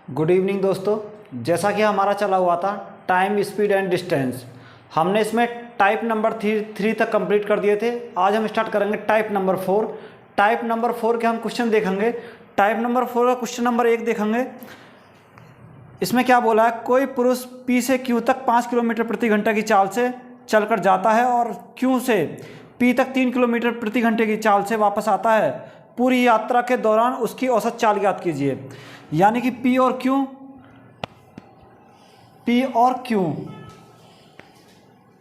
Good evening दोस्तों। जैसा कि हमारा चला हुआ था टाइम, स्पीड एंड डिस्टेंस, हमने इसमें टाइप नंबर थ्री तक कंप्लीट कर दिए थे। आज हम स्टार्ट करेंगे टाइप नंबर 4। टाइप नंबर 4 के हम क्वेश्चन देखेंगे। टाइप नंबर 4 का क्वेश्चन नंबर 1 देखेंगे। इसमें क्या बोला है, कोई पुरुष पी से क्यू तक 5 किलोमीटर प्रति घंटा की चाल से चलकर जाता है और क्यू से पी तक 3 किलोमीटर प्रति घंटे की चाल से वापस आता है। पूरी यात्रा के दौरान उसकी औसत चाल ज्ञात कीजिए। यानी कि पी और क्यू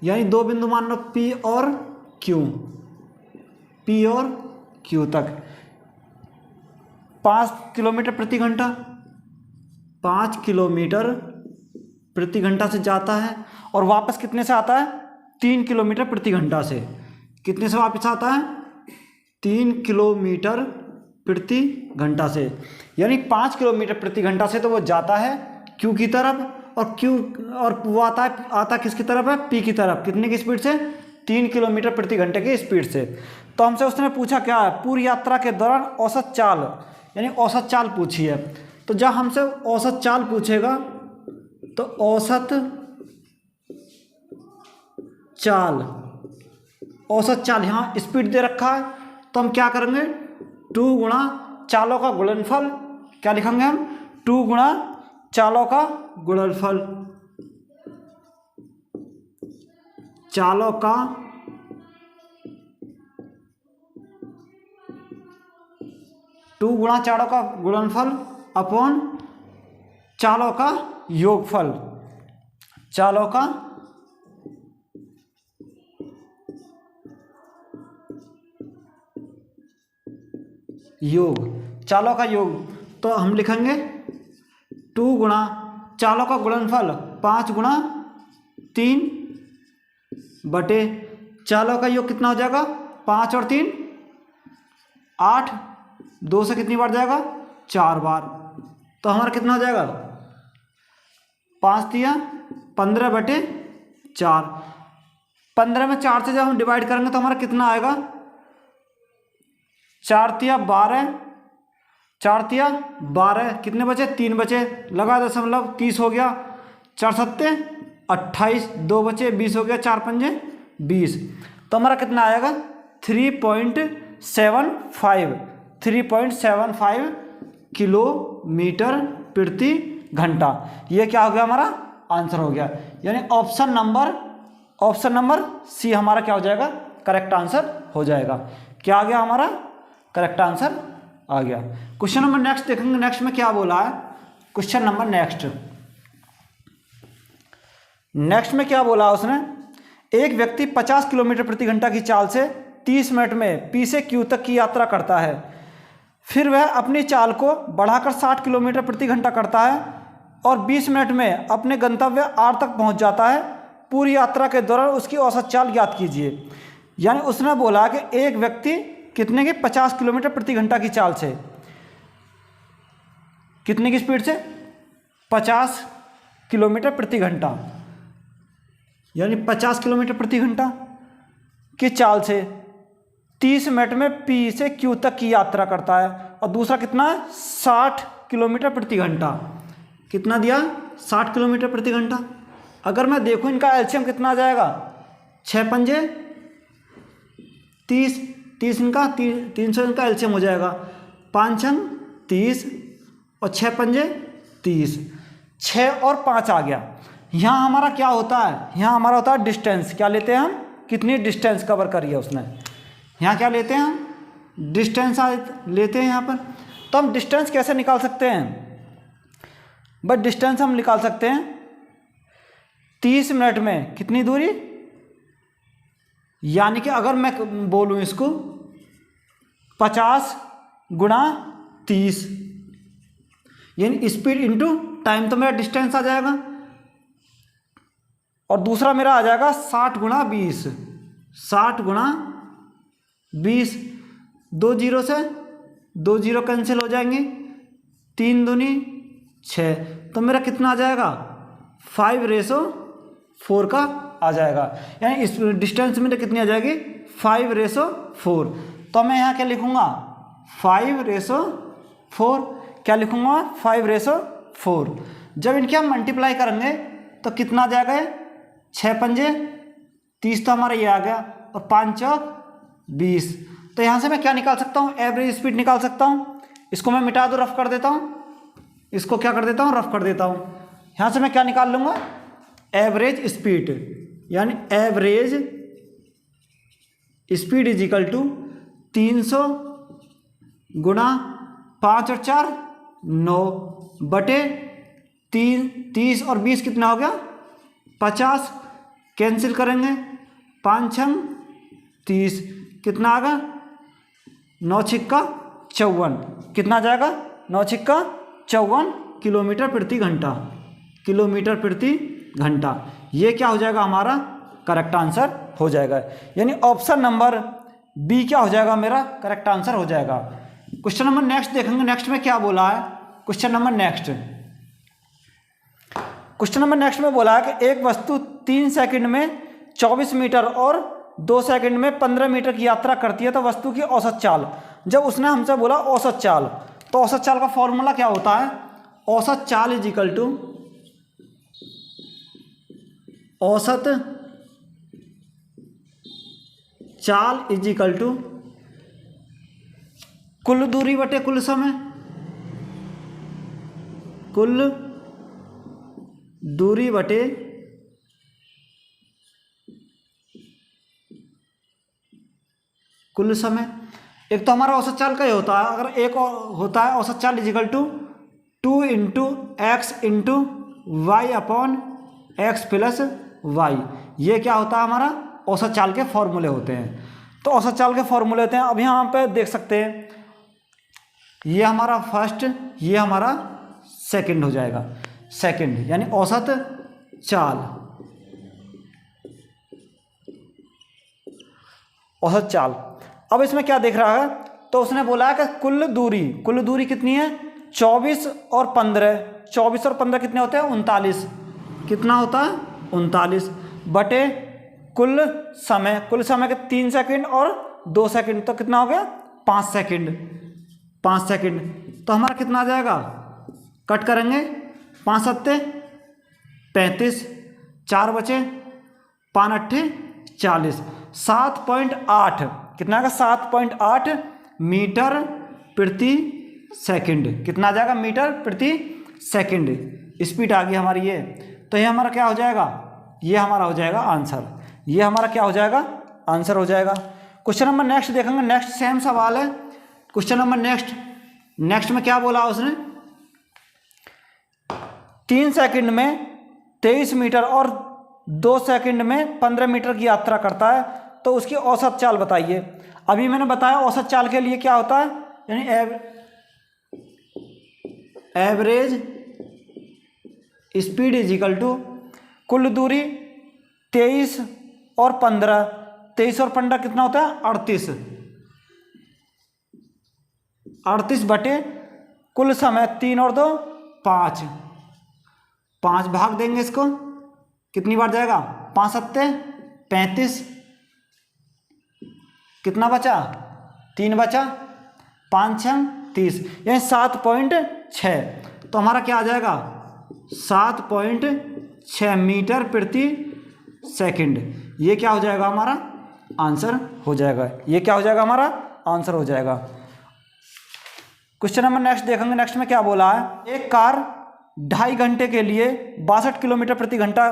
यानी दो बिंदु मान लो पी और क्यू तक 5 किलोमीटर प्रति घंटा 5 किलोमीटर प्रति घंटा से जाता है और वापस कितने से आता है, 3 किलोमीटर प्रति घंटा से। कितने से वापस आता है, 3 किलोमीटर प्रति घंटा से। यानी 5 किलोमीटर प्रति घंटा से तो वो जाता है क्यू की तरफ और वो आता किसकी तरफ है, पी की तरफ। कितने की स्पीड से, 3 किलोमीटर प्रति घंटे की स्पीड से। तो हमसे उसने पूछा क्या है, पूरी यात्रा के दौरान औसत चाल, यानी औसत चाल पूछी है। तो जब हमसे औसत चाल पूछेगा तो औसत चाल यहाँ स्पीड दे रखा है, तो हम क्या करेंगे, 2 गुणा चालों का गुणनफल। क्या लिखेंगे हम, 2 गुणा चालों का गुणनफल। चालों का गुणनफल अपॉन चालों का योगफल। चालों का योग। तो हम लिखेंगे 2 गुणा चालों का गुणनफल 5 गुणा 3 बटे चालों का योग कितना हो जाएगा, 5 और 3 8, 2 से कितनी बार जाएगा, 4 बार। तो हमारा कितना हो जाएगा, 5 तिया 15 बटे 4। 15 में 4 से जब हम डिवाइड करेंगे तो हमारा कितना आएगा, 4 तिया 12, 4 तिया 12, कितने बचे, 3 बचे, लगा दशमलव, 30 हो गया। 4 सत्ते 28, 2 बचे, 20 हो गया, 4 पंजे 20। तो हमारा कितना आएगा, 3.75 किलोमीटर प्रति घंटा। ये क्या हो गया, हमारा आंसर हो गया। यानी ऑप्शन नंबर सी हमारा क्या हो जाएगा, करेक्ट आंसर हो जाएगा। क्या आ गया, हमारा करेक्ट आंसर आ गया। क्वेश्चन नंबर नेक्स्ट देखेंगे। नेक्स्ट में क्या बोला है, क्वेश्चन नंबर नेक्स्ट में क्या बोला उसने, एक व्यक्ति 50 किलोमीटर प्रति घंटा की चाल से 30 मिनट में पी से क्यू तक की यात्रा करता है। फिर वह अपनी चाल को बढ़ाकर 60 किलोमीटर प्रति घंटा करता है और 20 मिनट में अपने गंतव्य आर तक पहुंच जाता है। पूरी यात्रा के दौरान उसकी औसत चाल ज्ञात कीजिए। यानी उसने बोला कि एक व्यक्ति कितने की, 50 किलोमीटर प्रति घंटा की चाल से, कितने की स्पीड से, 50 किलोमीटर प्रति घंटा, यानी 50 किलोमीटर प्रति घंटा की चाल से 30 मिनट में पी से क्यू तक की यात्रा करता है। और दूसरा कितना है, 60 किलोमीटर प्रति घंटा। कितना दिया, 60 किलोमीटर प्रति घंटा। अगर मैं देखूं इनका एलसीएम कितना आ जाएगा, 6 पंजे 30, 30 इनका 300 इनका एलसीएम हो जाएगा। 5 छंग 30 और 6 पंजे 30, 6 और 5 आ गया। यहाँ हमारा क्या होता है, यहाँ हमारा होता है डिस्टेंस। क्या लेते हैं हम, कितनी डिस्टेंस कवर करी है उसने। यहाँ क्या लेते हैं हम, डिस्टेंस लेते हैं यहाँ पर। तो हम डिस्टेंस कैसे निकाल सकते हैं, बट डिस्टेंस हम निकाल सकते हैं 30 मिनट में कितनी दूरी। यानी कि अगर मैं बोलूँ इसको 50 गुणा 30, यानी स्पीड इंटू टाइम, तो मेरा डिस्टेंस आ जाएगा। और दूसरा मेरा आ जाएगा 60 गुणा 20, 60 गुणा 20, 2 जीरो से 2 जीरो कैंसिल हो जाएंगे, 3 दूनी 6, तो मेरा कितना आ जाएगा, 5:4 का आ जाएगा। यानी इस डिस्टेंस में कितनी आ जाएगी, 5:4। तो मैं यहाँ क्या लिखूँगा, 5:4 क्या लिखूँगा, 4। जब इनके हम मल्टीप्लाई करेंगे तो कितना आ जाएगा? 6 पंजे 30 तो हमारा ये आ गया, और 5 चौक 20। तो यहाँ से मैं क्या निकाल सकता हूँ? एवरेज स्पीड निकाल सकता हूँ। इसको मैं मिटा दूँ, रफ कर देता हूँ, इसको क्या कर देता हूँ? रफ कर देता हूँ। यहाँ से मैं क्या निकाल लूँगा? एवरेज स्पीड, यानी average speed is equal to 300 गुणा 5 और 4 9 बटे 30 और 20 कितना हो गया? 50। कैंसिल करेंगे, 5 छंग 30, कितना आ गया? 9 छिक्का 54। कितना जाएगा? 9 छिक्का 54 किलोमीटर प्रति घंटा, किलोमीटर प्रति घंटा। ये क्या हो जाएगा? हमारा करेक्ट आंसर हो जाएगा, यानी ऑप्शन नंबर बी क्या हो जाएगा? मेरा करेक्ट आंसर हो जाएगा। क्वेश्चन नंबर नेक्स्ट देखेंगे। नेक्स्ट में क्या बोला है? क्वेश्चन नंबर नेक्स्ट में बोला है कि एक वस्तु 3 सेकंड में 24 मीटर और 2 सेकंड में 15 मीटर की यात्रा करती है, तो वस्तु की औसत चाल। जब उसने हमसे बोला औसत चाल, तो औसत चाल का फॉर्मूला क्या होता है? औसत चाल इज इक्वल टू औसत चाल इज इक्वल टू कुल दूरी बटे कुल समय, कुल दूरी बटे कुल समय। एक तो हमारा औसत चाल का ही होता है, अगर एक होता है औसत चाल is equal to 2 into x into y upon x plus y. ये क्या होता है? हमारा औसत चाल के फॉर्मूले होते हैं। तो औसत चाल के फॉर्मूले होते हैं, अब यहाँ पे देख सकते हैं, ये हमारा फर्स्ट, ये हमारा सेकंड हो जाएगा। सेकंड यानी औसत चाल, औसत चाल। अब इसमें क्या देख रहा है? तो उसने बोला है कि कुल दूरी कितनी है? 24 और 15। 24 और 15 कितने होते हैं? 39। कितना होता है? 39 बटे कुल समय के 3 सेकंड और 2 सेकंड, तो कितना हो गया? 5 सेकंड। 5 सेकंड तो हमारा कितना आ जाएगा? कट करेंगे, 5 सत्ते 35, 4 बचे, 5 अट्ठे 40, 7.8 कितना आएगा? 7.8 मीटर प्रति सेकंड। कितना आ जाएगा? मीटर प्रति सेकंड स्पीड आ गई हमारी ये। तो ये हमारा क्या हो जाएगा? ये हमारा हो जाएगा आंसर। ये हमारा क्या हो जाएगा? आंसर हो जाएगा। क्वेश्चन नंबर नेक्स्ट देखेंगे। नेक्स्ट सेम सवाल है। क्वेश्चन नंबर नेक्स्ट में क्या बोला उसने? 3 सेकंड में 23 मीटर और 2 सेकंड में 15 मीटर की यात्रा करता है, तो उसकी औसत चाल बताइए। अभी मैंने बताया औसत चाल के लिए क्या होता है, यानी average speed is equal to कुल दूरी 23 और 15। 23 और 15 कितना होता है? 38। 38 बटे कुल समय 3 और 2 5। 5 भाग देंगे इसको, कितनी बार जाएगा? 5 सत्ते 35, कितना बचा? 3 बचा, 5 छः 30, यानी 7.6। तो हमारा क्या आ जाएगा? 7.6 मीटर प्रति सेकंड। ये क्या हो जाएगा? हमारा आंसर हो जाएगा। ये क्या हो जाएगा? हमारा आंसर हो जाएगा। क्वेश्चन नंबर नेक्स्ट देखेंगे। नेक्स्ट में क्या बोला है? एक कार 2.5 घंटे के लिए 62 किलोमीटर प्रति घंटा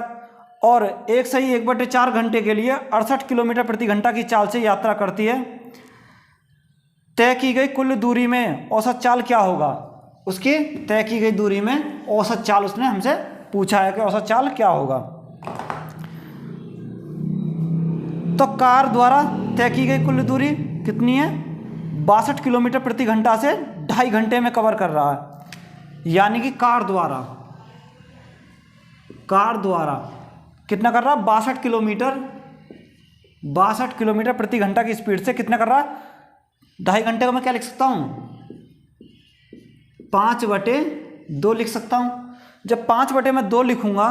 और 1/4 घंटे के लिए 68 किलोमीटर प्रति घंटा की चाल से यात्रा करती है। तय की गई कुल दूरी में औसत चाल क्या होगा? उसकी तय की गई दूरी में औसत चाल उसने हमसे पूछा है कि औसत चाल क्या होगा। तो कार द्वारा तय की गई कुल दूरी कितनी है? 62 किलोमीटर प्रति घंटा से 2.5 घंटे में कवर कर रहा है, यानी कि कार द्वारा कितना कर रहा है? 62 किलोमीटर प्रति घंटा की स्पीड से कितना कर रहा है? 2.5 घंटे को मैं क्या लिख सकता हूँ? 5/2 लिख सकता हूँ। जब 5/2 लिखूंगा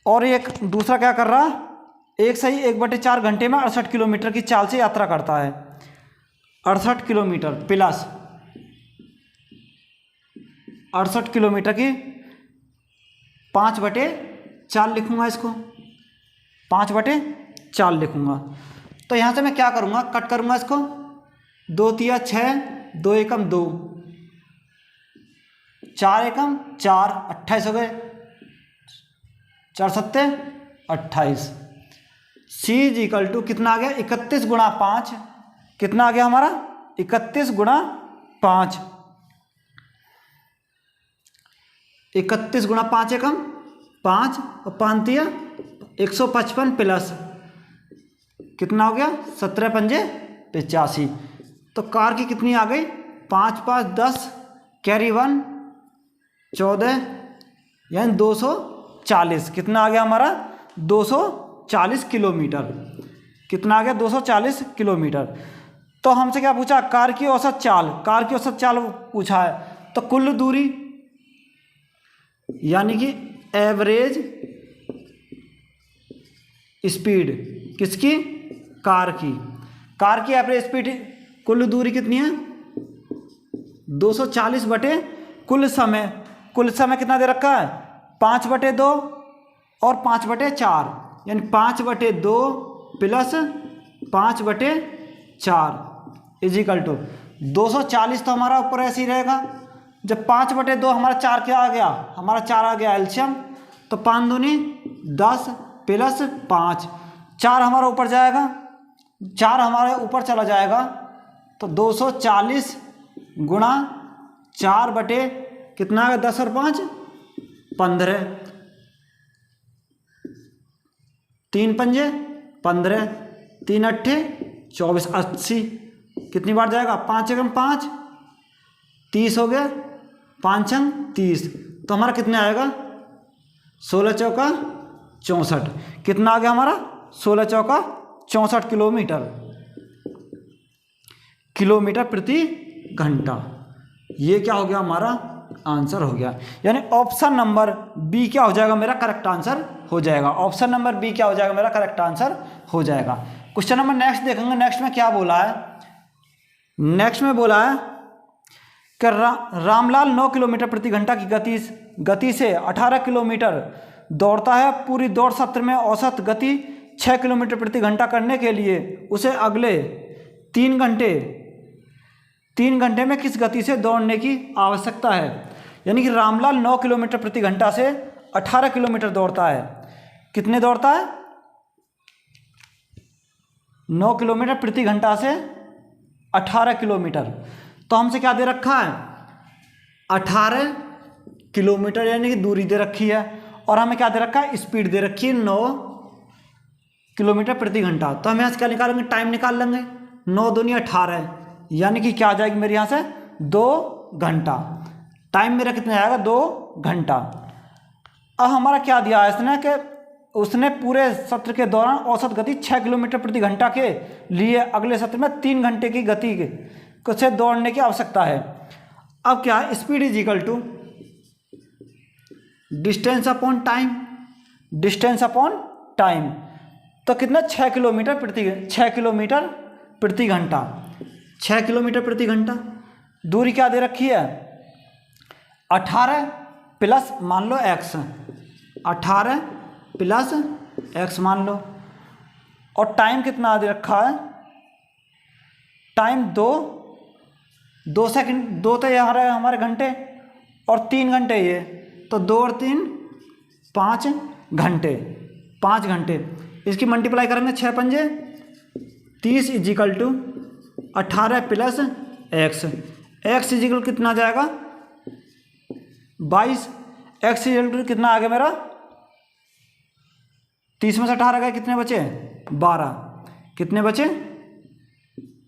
और एक दूसरा क्या कर रहा? 1/4 घंटे में 68 किलोमीटर की चाल से यात्रा करता है। 68 किलोमीटर प्लस 68 किलोमीटर की 5/4 लिखूँगा, इसको 5/4 लिखूँगा। तो यहाँ से मैं क्या करूँगा, कट करूँगा इसको, 2 तिया 6, 2 एकम 2, 4 एकम 4, 28 हो गए, 4 सत्ते 28। सी इज इक्वल टू कितना आ गया, 31 गुणा 5, कितना आ गया हमारा 31 गुणा 5, 31 गुणा 5 एकम 5 और 5 तिया 155 प्लस कितना हो गया 17 पंजे 85। तो कार की कितनी आ गई, 5 5 10 कैरी 1 14 यानी 240। कितना आ गया हमारा 240 किलोमीटर। कितना आ गया 240 किलोमीटर। तो हमसे क्या पूछा, कार की औसत चाल, कार की औसत चाल पूछा है। तो कुल दूरी यानी कि एवरेज स्पीड किसकी, कार की। कार की एवरेज स्पीड कुल दूरी कितनी है 240 बटे कुल समय। कुल समय कितना दे रखा है 5/2 और 5/4 यानी 5/2 प्लस 5/4 इजिकल टू 240। तो हमारा ऊपर ऐसे ही रहेगा। जब 5/2 हमारा 4 क्या आ गया, हमारा 4 आ गया एल्शियम, तो 5 दूनी 10 प्लस 5, 4 हमारा ऊपर जाएगा, 4 हमारे ऊपर चला जाएगा। तो 240 गुणा 4 बटे कितना आ गया 10 और 5 15, 3 पंजे 15, 3 अट्ठे 24, 80। कितनी बार जाएगा 5 एकम 5 30 हो गया, 5 छंग 30। तो हमारा कितने आएगा 16 चौका 64। कितना आ गया हमारा 16 चौका 64 किलोमीटर प्रति घंटा। ये क्या हो गया हमारा आंसर हो गया। यानी ऑप्शन नंबर बी क्या हो जाएगा मेरा करेक्ट आंसर हो जाएगा। ऑप्शन नंबर बी क्या हो जाएगा मेरा करेक्ट आंसर हो जाएगा। क्वेश्चन नंबर नेक्स्ट देखेंगे। नेक्स्ट में क्या बोला है, नेक्स्ट में बोला है कि रामलाल 9 किलोमीटर प्रति घंटा की गति से 18 किलोमीटर दौड़ता है। पूरी दौड़ सत्र में औसत गति 6 किलोमीटर प्रति घंटा करने के लिए उसे अगले 3 घंटे में किस गति से दौड़ने की आवश्यकता है। यानी कि रामलाल 9 किलोमीटर प्रति घंटा से 18 किलोमीटर दौड़ता है। कितने दौड़ता है 9 किलोमीटर प्रति घंटा से 18 किलोमीटर। तो हमसे क्या दे रखा है 18 किलोमीटर यानी कि दूरी दे रखी है, और हमें क्या दे रखा है स्पीड दे रखी है 9 किलोमीटर प्रति घंटा। तो हम यहाँ से क्या निकालेंगे, टाइम निकाल लेंगे। 9 दूनी 18 यानी कि क्या आ जाएगी मेरे यहाँ से 2 घंटा। टाइम मेरा कितना आएगा 2 घंटा। अब हमारा क्या दिया है इसने कि उसने पूरे सत्र के दौरान औसत गति 6 किलोमीटर प्रति घंटा के लिए अगले सत्र में 3 घंटे की गति से दौड़ने की आवश्यकता है। अब क्या है speed is equal to distance upon time, distance upon time. तो कितना 6 किलोमीटर प्रति घंटा, 6 किलोमीटर प्रति घंटा। दूरी क्या दे रखी है 18 प्लस मान लो x, 18 प्लस x मान लो। और टाइम कितना दे रखा है, टाइम 2 सेकंड, 2 तो यहाँ हमारे घंटे और 3 घंटे ये, तो 2 और 3 5 घंटे, 5 घंटे। इसकी मल्टीप्लाई करेंगे 6 पंजे 30 इजिकल टू 18 प्लस x। x इजिकल कितना आ जाएगा 22। x इजिकल टू कितना आ गया मेरा 30 में से 18 गए, कितने बचे 12। कितने बचे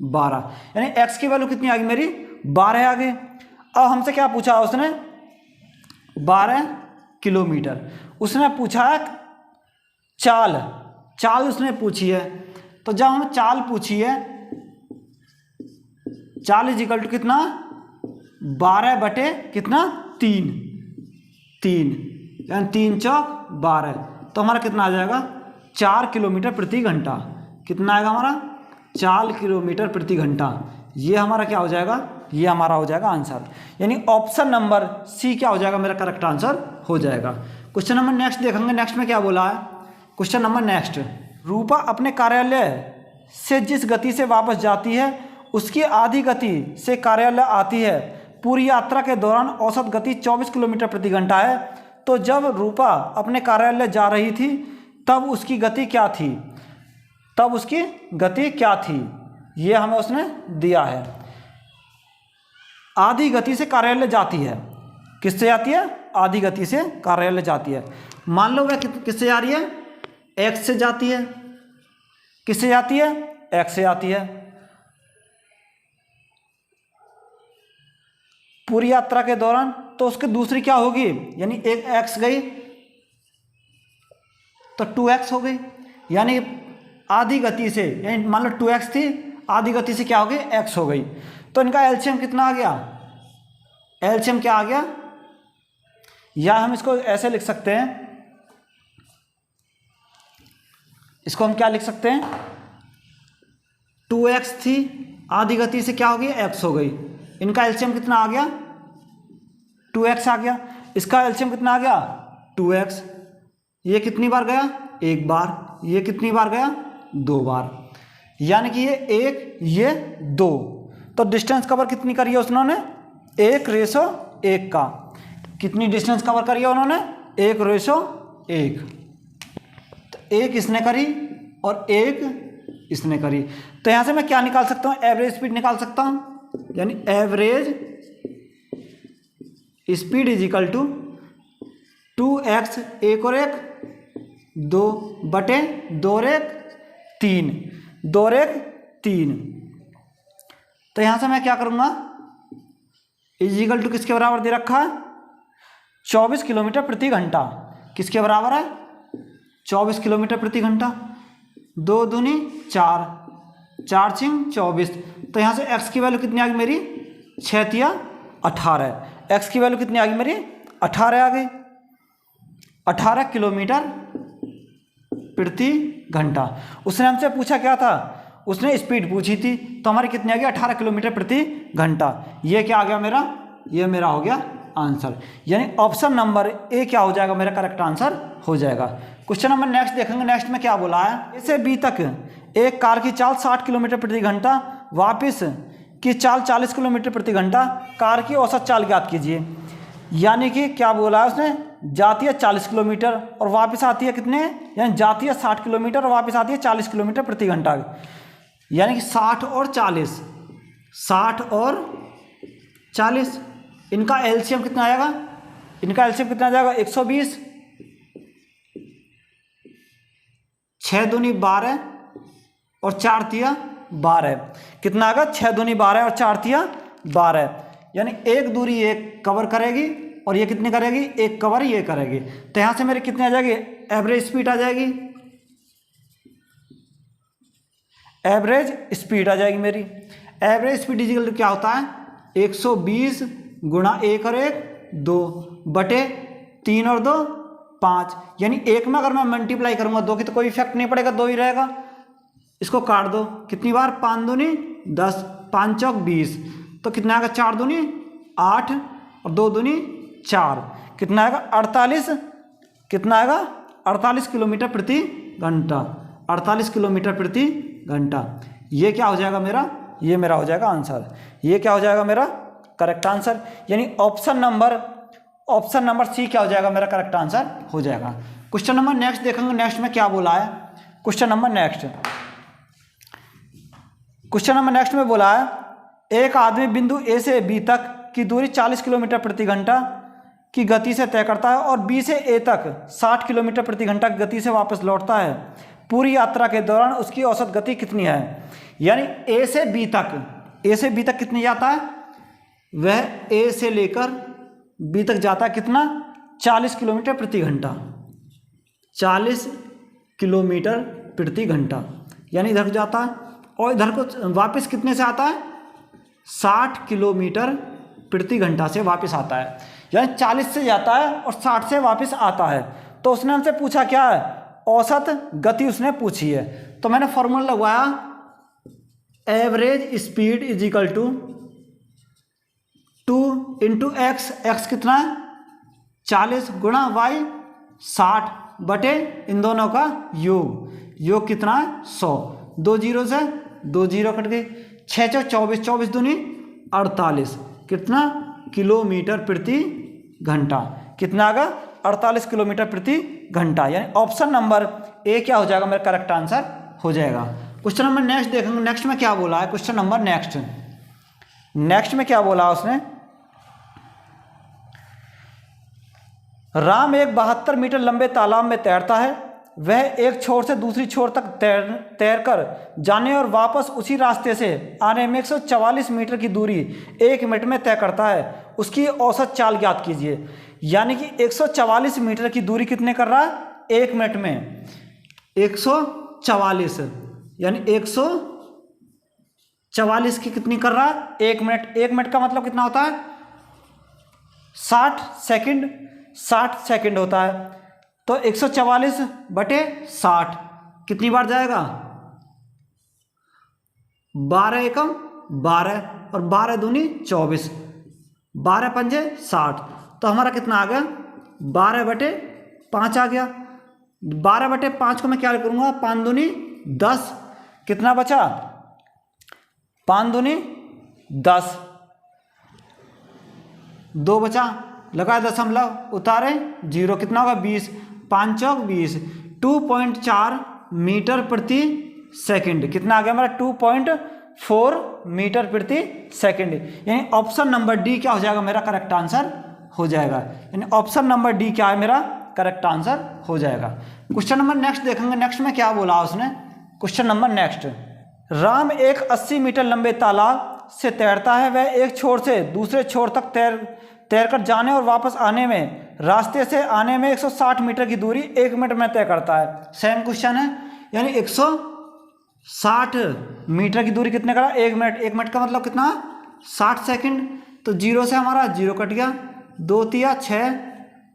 12, यानी x की वैल्यू कितनी आ गई मेरी 12 आ गई। अब हमसे क्या पूछा उसने 12 किलोमीटर। उसने पूछा है चाल उसने पूछी है। तो जब हमें चाल पूछी है, चाल इज इक्वल टू कितना 12 बटे कितना 3 यानी 3 चौक 12। तो हमारा कितना आ जाएगा 4 किलोमीटर प्रति घंटा। कितना आएगा हमारा 4 किलोमीटर प्रति घंटा। ये हमारा क्या हो जाएगा, ये हमारा हो जाएगा आंसर। यानी ऑप्शन नंबर सी क्या हो जाएगा, मेरा करेक्ट आंसर हो जाएगा। क्वेश्चन नंबर नेक्स्ट देखेंगे, नेक्स्ट में क्या बोला है। क्वेश्चन नंबर नेक्स्ट, रूपा अपने कार्यालय से जिस गति से वापस जाती है उसकी आधी गति से कार्यालय आती है। पूरी यात्रा के दौरान औसत गति 24 किलोमीटर प्रति घंटा है। तो जब रूपा अपने कार्यालय जा रही थी तब उसकी गति क्या थी, तब उसकी गति क्या थी, ये हमें उसने दिया है। आधी गति से कार्यालय जाती है, किससे जाती है, आधी गति से कार्यालय जाती है। मान लो वह किससे जा रही है, एक्स से जाती है, किससे जाती है, एक्स से जाती है। पूरी यात्रा के दौरान तो उसकी दूसरी क्या होगी, यानी एक एक्स गई तो 2x हो गई, यानी आधी गति से, यानी मान लो 2x थी, आधी गति से क्या हो गई, x हो गई। तो इनका एलसीएम कितना आ गया, एलसीएम क्या आ गया, या हम इसको ऐसे लिख सकते हैं, इसको हम क्या लिख सकते हैं, 2x थी, आधी गति से क्या हो गई, x हो गई। इनका एलसीएम कितना आ गया, 2x आ गया। इसका एलसीएम कितना आ गया, 2x। ये कितनी बार गया, एक बार। ये कितनी बार गया, 2 बार। यानी कि ये 1, ये 2। तो डिस्टेंस कवर कितनी करी है उन्होंने, 1:1 का। कितनी डिस्टेंस कवर करी है उन्होंने, 1:1। तो 1 इसने करी और 1 इसने करी। तो यहाँ से मैं क्या निकाल सकता हूँ, एवरेज स्पीड निकाल सकता हूँ। यानी average speed is equal to 2x, 1 और 1 2 बटे 2 और 1 3, 2 और 1 3। तो यहाँ से मैं क्या करूँगा, इज इक्वल टू किसके बराबर दे रखा है, 24 किलोमीटर प्रति घंटा। किसके बराबर है, 24 किलोमीटर प्रति घंटा। 2 दूनी 4, 4 छिंग 24। तो यहाँ से x की वैल्यू कितनी आ गई मेरी, 6 तिया 18। x की वैल्यू कितनी आ गई मेरी, 18 आ गई। 18 किलोमीटर प्रति घंटा। उसने हमसे पूछा क्या था, उसने स्पीड पूछी थी, तो हमारी कितनी आ गई, 18 किलोमीटर प्रति घंटा। ये क्या आ गया मेरा, ये मेरा हो गया आंसर। यानी ऑप्शन नंबर ए क्या हो जाएगा, मेरा करेक्ट आंसर हो जाएगा। क्वेश्चन नंबर नेक्स्ट देखेंगे, नेक्स्ट में क्या बोला है, ए से बी तक एक कार की चाल 60 किलोमीटर प्रति घंटा, वापस की चाल 40 किलोमीटर प्रति घंटा, कार की औसत चाल ज्ञात कीजिए। यानी कि क्या बोला है उसने, जाती है 40 किलोमीटर और वापस आती है कितने, यानी जाती है 60 किलोमीटर और वापस आती है 40 किलोमीटर प्रति घंटा। यानी कि 60 और 40, 60 और 40, इनका एलसीएम कितना आएगा, इनका एलसीएम कितना आ जाएगा, 120। 6 दूनी 12 और 4 तिया 12, कितना आएगा, 6 दूनी 12 और 4 तिया 12। यानी एक दूरी एक कवर करेगी और ये कितनी करेगी, एक कवर ये करेगी। तो यहाँ से मेरे कितने आ जाएगी, एवरेज स्पीड आ जाएगी, एवरेज स्पीड आ जाएगी मेरी। एवरेज स्पीड इक्वल क्या होता है, 120 गुणा 1 और 1 2 बटे 3 और 2 5। यानी एक में अगर मैं मल्टीप्लाई करूँगा 2 की तो कोई इफेक्ट नहीं पड़ेगा, 2 ही रहेगा। इसको काट दो, कितनी बार, 5 दूनी 10, 5 चौक 20। तो कितना आएगा, 4 दूनी 8 और 2 दूनी 4, कितना आएगा 48। कितना आएगा, 48 किलोमीटर प्रति घंटा, 48 किलोमीटर प्रति घंटा। ये क्या हो जाएगा मेरा, ये मेरा हो जाएगा आंसर। ये क्या हो जाएगा मेरा करेक्ट आंसर। यानी ऑप्शन नंबर सी क्या हो जाएगा, मेरा करेक्ट आंसर हो जाएगा। क्वेश्चन नंबर नेक्स्ट देखेंगे, नेक्स्ट में क्या बोला है। क्वेश्चन नंबर नेक्स्ट में बोला है, एक आदमी बिंदु ए से बी तक की दूरी 40 किलोमीटर प्रति घंटा की गति से तय करता है और बी से ए तक 60 किलोमीटर प्रति घंटा की गति से वापस लौटता है। पूरी यात्रा के दौरान उसकी औसत गति कितनी है। यानी ए से बी तक कितनी जाता है, वह ए से लेकर बी तक जाता है कितना, 40 किलोमीटर प्रति घंटा, 40 किलोमीटर प्रति घंटा। यानी इधर जाता है और इधर को वापस कितने से आता है, 60 किलोमीटर प्रति घंटा से वापस आता है। यानी 40 से जाता है और 60 से वापस आता है। तो उसने हमसे पूछा क्या है, औसत गति उसने पूछी है। तो मैंने फॉर्मूला लगवाया average speed is equal to 2 into x, x कितना है 40 गुणा वाई 60 बटे इन दोनों का योग, योग कितना है 100, 2 जीरो से 2 जीरो कट गई, 6 चौ 24, 24 दूनी 48, कितना किलोमीटर प्रति घंटा, कितना आगा 48 किलोमीटर प्रति घंटा। यानी ऑप्शन नंबर ए क्या हो जाएगा मेरा करेक्ट आंसर हो जाएगा। क्वेश्चन नंबर नेक्स्ट देखेंगे, नेक्स्ट में क्या बोला है, क्वेश्चन नंबर नेक्स्ट में क्या बोला उसने, राम एक 72 मीटर लंबे तालाब में तैरता है, वह एक छोर से दूसरी छोर तक तैरकर जाने और वापस उसी रास्ते से आने में 144 मीटर की दूरी 1 मिनट में तय करता है, उसकी औसत चाल ज्ञात कीजिए। यानी कि 144 मीटर की दूरी कितने कर रहा है 1 मिनट में, 144 यानी 144 की कितनी कर रहा है 1 मिनट, 1 मिनट का मतलब कितना होता है 60 सेकंड, 60 सेकंड होता है, तो 144 बटे 60 कितनी बार जाएगा 12 एकम 12 और 12 दूनी 24, 12 पंजे 60, तो हमारा कितना आ गया 12 बटे 5 आ गया। 12 बटे 5 को मैं क्या करूँगा 5 दूनी 10, कितना बचा 5 दूनी 10, 2 बचा, लगा दशमलव उतारे 0, कितना होगा 20, 5 चौक 20, 2.4 मीटर प्रति सेकंड, कितना आ गया हमारा 2.4 मीटर प्रति सेकंड। यानी ऑप्शन नंबर डी क्या हो जाएगा मेरा करेक्ट आंसर हो जाएगा, यानी ऑप्शन नंबर डी क्या है मेरा करेक्ट आंसर हो जाएगा। क्वेश्चन नंबर नेक्स्ट देखेंगे, नेक्स्ट में क्या बोला उसने, क्वेश्चन नंबर नेक्स्ट, राम एक 80 मीटर लंबे तालाब से तैरता है, वह एक छोर से दूसरे छोर तक तैरकर जाने और वापस आने में रास्ते से आने में 160 मीटर की दूरी 1 मिनट में तय करता है। सेम क्वेश्चन है, यानी 160 मीटर की दूरी कितने करा 1 मिनट, 1 मिनट का मतलब कितना 60 सेकंड, तो 0 से हमारा 0 कट गया, 2 तिया 6,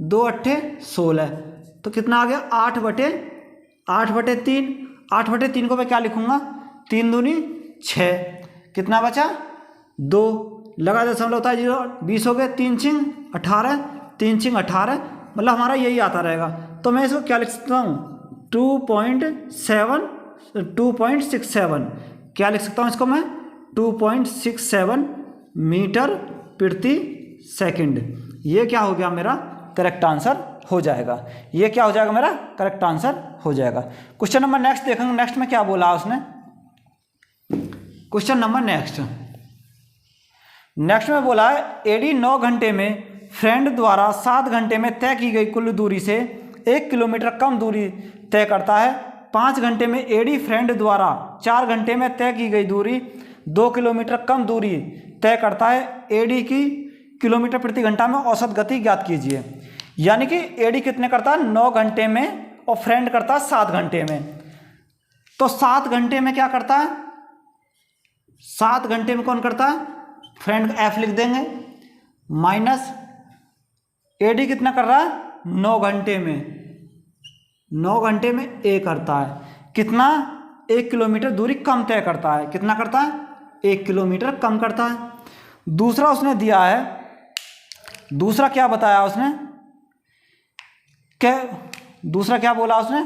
2 अट्ठे 16, तो कितना आ गया 8 बटे 3, 8 बटे 3 को मैं क्या लिखूंगा 3 दूनी 6, कितना बचा 2, लगा दशमलव होता है 0, 20 हो गए, 3 छिंग 18, 3 छिंग 18, मतलब हमारा यही आता रहेगा। तो मैं इसको क्या लिख सकता हूँ 2.67 क्या लिख सकता हूँ इसको मैं 2.67 मीटर प्रति सेकंड, ये क्या हो गया मेरा करेक्ट आंसर हो जाएगा, ये क्या हो जाएगा मेरा करेक्ट आंसर हो जाएगा। क्वेश्चन नंबर नेक्स्ट देखेंगे, नेक्स्ट में क्या बोला उसने, क्वेश्चन नंबर नेक्स्ट में बोला है एडी 9 घंटे में फ्रेंड द्वारा 7 घंटे में तय की गई कुल दूरी से 1 किलोमीटर कम दूरी तय करता है। 5 घंटे में एडी फ्रेंड द्वारा 4 घंटे में तय की गई दूरी 2 किलोमीटर कम दूरी तय करता है। एडी की किलोमीटर प्रति घंटा में औसत गति ज्ञात कीजिए। यानी कि एडी कितने करता है 9 घंटे में और फ्रेंड करता है 7 घंटे में। तो 7 घंटे में क्या करता है 7 घंटे में कौन करता है फ्रेंड एफ लिख देंगे माइनस एडी कितना कर रहा है 9 घंटे में, 9 घंटे में ए करता है कितना 1 किलोमीटर दूरी कम तय करता है, कितना करता है 1 किलोमीटर कम करता है। दूसरा उसने दिया है, दूसरा क्या बताया उसने दूसरा क्या बोला उसने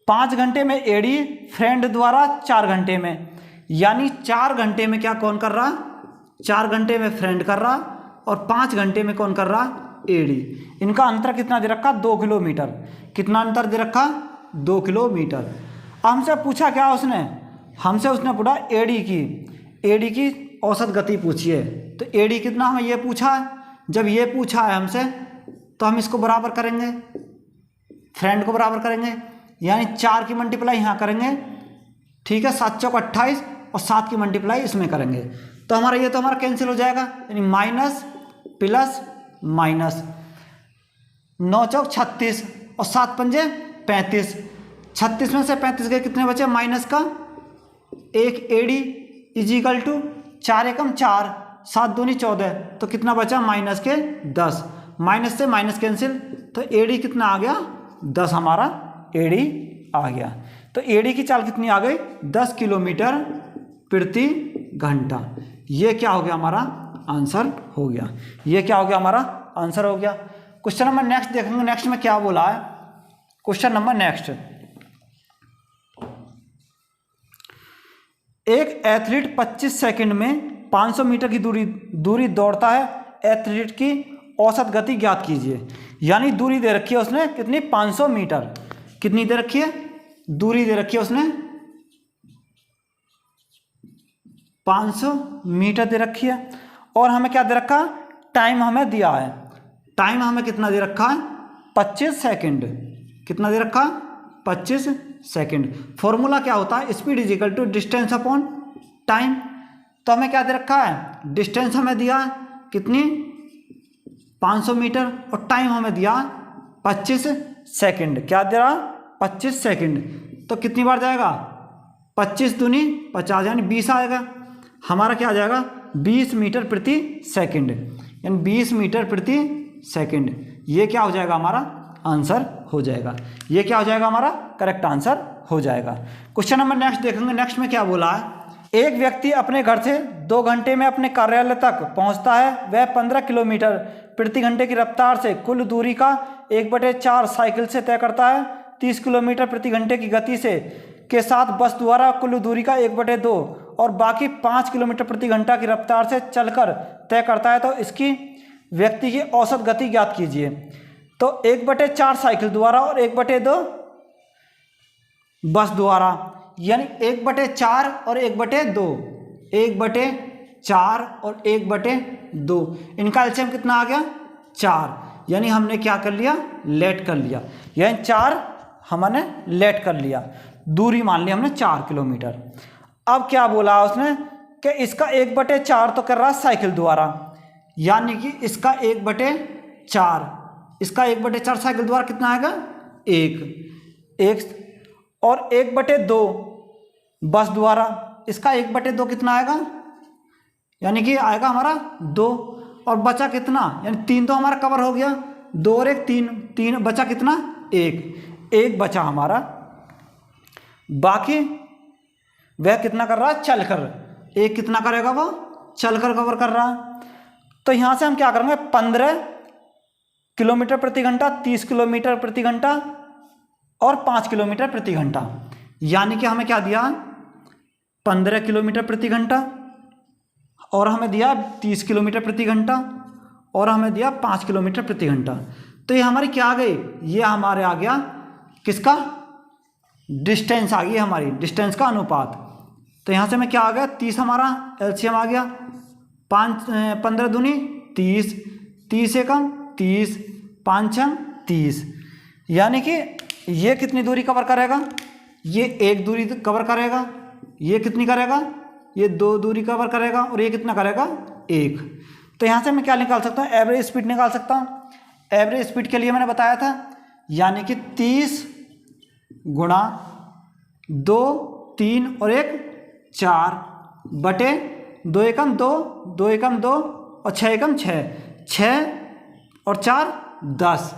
5 घंटे में एडी फ्रेंड द्वारा 4 घंटे में, यानी 4 घंटे में क्या कौन कर रहा 4 घंटे में फ्रेंड कर रहा और 5 घंटे में कौन कर रहा एडी। इनका अंतर कितना दे रखा 2 किलोमीटर, कितना अंतर दे रखा 2 किलोमीटर। हमसे पूछा क्या उसने, हमसे उसने पूछा एडी की औसत गति पूछिए। तो एडी कितना हमें ये पूछा है, जब ये पूछा है हमसे तो हम इसको बराबर करेंगे फ्रेंड को बराबर करेंगे, यानी 4 की मल्टीप्लाई यहाँ करेंगे, ठीक है 7 चौक 28 और 7 की मल्टीप्लाई इसमें करेंगे तो हमारा ये तो हमारा कैंसिल हो जाएगा, यानी माइनस प्लस माइनस 9 चौक 36 और 7 पंजे 35, 36 में से 35 गए कितने बचे माइनस का 1 एडी इजिकल टू 4 एकम 4, 7 दूनी 14, तो कितना बचा माइनस के 10, माइनस से माइनस कैंसिल, तो एडी कितना आ गया 10 हमारा एडी आ गया। तो एडी की चाल कितनी आ गई? 10 किलोमीटर प्रति घंटा। ये क्या हो गया? हमारा आंसर हो गया। ये क्या हो गया? हमारा आंसर हो गया। क्वेश्चन नंबर नेक्स्ट देखेंगे, नेक्स्ट में क्या बोला है। क्वेश्चन नंबर नेक्स्ट, एक एथलीट 25 सेकंड में 500 मीटर की दूरी दौड़ता है। एथलीट की औसत गति ज्ञात कीजिए। यानी दूरी दे रखी है उसने कितनी? 500 मीटर। कितनी दे रखी है? दूरी दे रखी है उसने 500 मीटर दे रखी है। और हमें क्या दे रखा है? टाइम हमें दिया है। टाइम हमें कितना दे रखा है? 25 सेकंड। कितना दे रखा? 25 सेकंड। फॉर्मूला क्या होता है? Speed is equal to distance upon time. तो हमें क्या दे रखा है? डिस्टेंस हमें दिया है कितनी? 500 मीटर। और टाइम हमें दिया 25 सेकंड। क्या दे रहा? 25 सेकंड। तो कितनी बार जाएगा? 25 दूनी 50 यानी 20 आएगा। हमारा क्या आ जाएगा? 20 मीटर प्रति सेकंड, यानी 20 मीटर प्रति सेकंड। ये क्या हो जाएगा? हमारा आंसर हो जाएगा। ये क्या हो जाएगा? हमारा करेक्ट आंसर हो जाएगा। क्वेश्चन नंबर नेक्स्ट देखेंगे, नेक्स्ट में क्या बोला है। एक व्यक्ति अपने घर से 2 घंटे में अपने कार्यालय तक पहुंचता है। वह 15 किलोमीटर प्रति घंटे की रफ्तार से कुल दूरी का 1/4 साइकिल से तय करता है। 30 किलोमीटर प्रति घंटे की गति से के साथ बस द्वारा कुल दूरी का 1/2 और बाकी 5 किलोमीटर प्रति घंटा की रफ्तार से चलकर तय करता है। तो इसकी व्यक्ति की औसत गति ज्ञात कीजिए। तो 1/4 साइकिल द्वारा और 1/2 बस द्वारा, यानी 1/4 और 1/2, 1/4 और 1/2। इनका एलसीएम कितना आ गया? 4। यानी हमने क्या कर लिया? लेट कर लिया। यानी 4 हमने लेट कर लिया। दूरी मान ली हमने 4 किलोमीटर। अब क्या बोला उसने कि इसका 1/4 तो कर रहा साइकिल द्वारा, यानी कि इसका 1/4, इसका 1/4 साइकिल द्वारा कितना आएगा? 1 और 1/2 बस द्वारा, इसका 1/2 कितना आएगा? यानी कि आएगा हमारा 2। और बचा कितना? यानी 3 तो हमारा कवर हो गया। 2 और 1 3 बचा कितना? 1 बचा हमारा। बाकी वह कितना कर रहा है? चल कर। 1 कितना करेगा? वो चल कर कवर कर रहा है। तो यहाँ से हम क्या करेंगे? 15 किलोमीटर प्रति घंटा, 30 किलोमीटर प्रति घंटा और 5 किलोमीटर प्रति घंटा। यानी कि हमें क्या दिया? 15 किलोमीटर प्रति घंटा, और हमें दिया 30 किलोमीटर प्रति घंटा, और हमें दिया 5 किलोमीटर प्रति घंटा। तो ये हमारी क्या आ गई? ये हमारे आ गया किसका? डिस्टेंस आ गई हमारी, डिस्टेंस का अनुपात। तो यहाँ से हमें क्या आ गया? 30 हमारा एलसीएम आ गया। 15 दूनी 30, 30 एकम 30, 5 30। यानी कि ये कितनी दूरी कवर करेगा? ये 1 दूरी कवर करेगा। ये कितनी करेगा? ये 2 दूरी कवर करेगा। और ये कितना करेगा? 1। तो यहाँ से मैं क्या निकाल सकता हूँ? एवरेज स्पीड निकाल सकता हूँ। एवरेज स्पीड के लिए मैंने बताया था, यानी कि 30 गुणा 2, 3 और 1 4 बटे 2 एकम 2, 2 एकम 2 और 6 एकम 6, 6 और 4 10।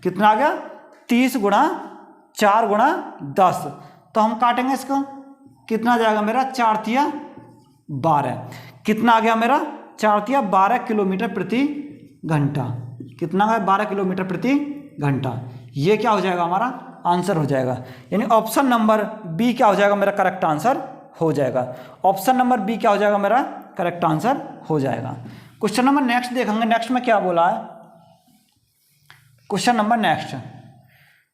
कितना आ गया? 30 गुणा 4 गुणा 10। तो हम काटेंगे इसको, कितना जाएगा मेरा? 4 तिया 12। कितना आ गया मेरा? 4 तिया 12 किलोमीटर प्रति घंटा। कितना है? 12 किलोमीटर प्रति घंटा। ये क्या हो जाएगा? हमारा आंसर हो जाएगा। यानी ऑप्शन नंबर बी क्या हो जाएगा? मेरा करेक्ट आंसर हो जाएगा। ऑप्शन नंबर बी क्या हो जाएगा? मेरा करेक्ट आंसर हो जाएगा। क्वेश्चन नंबर नेक्स्ट देखेंगे, नेक्स्ट में क्या बोला है। क्वेश्चन नंबर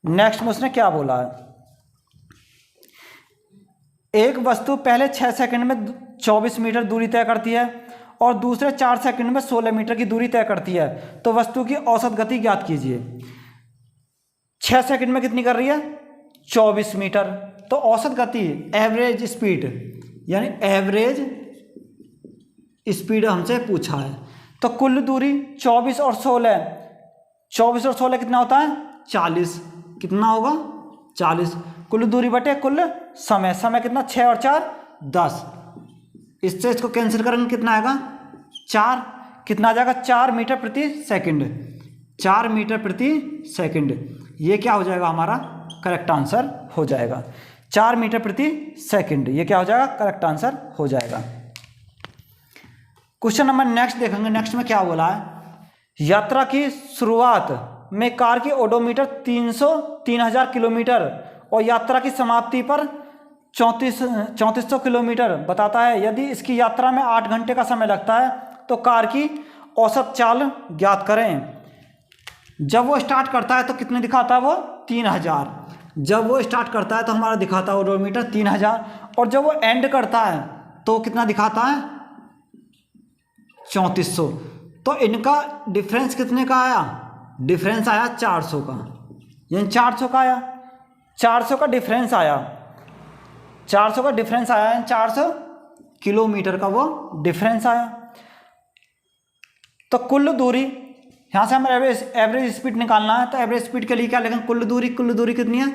नेक्स्ट में उसने क्या बोला है। एक वस्तु पहले 6 सेकंड में 24 मीटर दूरी तय करती है और दूसरे 4 सेकंड में 16 मीटर की दूरी तय करती है। तो वस्तु की औसत गति ज्ञात कीजिए। 6 सेकंड में कितनी कर रही है? 24 मीटर। तो औसत गति, एवरेज स्पीड, यानी एवरेज स्पीड हमसे पूछा है। तो कुल दूरी 24 और 16, 24 और 16 कितना होता है? 40। कितना होगा? 40। कुल दूरी बटे कुल समय, समय कितना? 6 और 4 10। इससे इसको कैंसिल करेंगे, कितना आएगा? 4। कितना आ जाएगा? 4 मीटर प्रति सेकंड, 4 मीटर प्रति सेकंड। ये क्या हो जाएगा? हमारा करेक्ट आंसर हो जाएगा। 4 मीटर प्रति सेकंड। ये क्या हो जाएगा? करेक्ट आंसर हो जाएगा। क्वेश्चन नंबर नेक्स्ट देखेंगे। नेक्स्ट में क्या बोला है? यात्रा की शुरुआत में कार की ओडोमीटर 3000 किलोमीटर और यात्रा की समाप्ति पर 3400 किलोमीटर बताता है। यदि इसकी यात्रा में 8 घंटे का समय लगता है तो कार की औसत चाल ज्ञात करें। जब वो स्टार्ट करता है तो कितने दिखाता है? वो 3000। जब वो स्टार्ट करता है तो हमारा दिखाता है ओडोमीटर 3000, और जब वो एंड करता है तो कितना दिखाता है? 3400। तो इनका डिफरेंस कितने का आया? डिफरेंस आया 400 का, यानी 400 का आया, 400 का डिफरेंस आया, 400 का डिफरेंस आया, यानी 400 किलोमीटर का वो डिफरेंस आया। तो कुल दूरी, यहाँ से हमें एवरेज स्पीड निकालना है, तो एवरेज स्पीड के लिए क्या लिखेंगे? कुल दूरी कितनी है?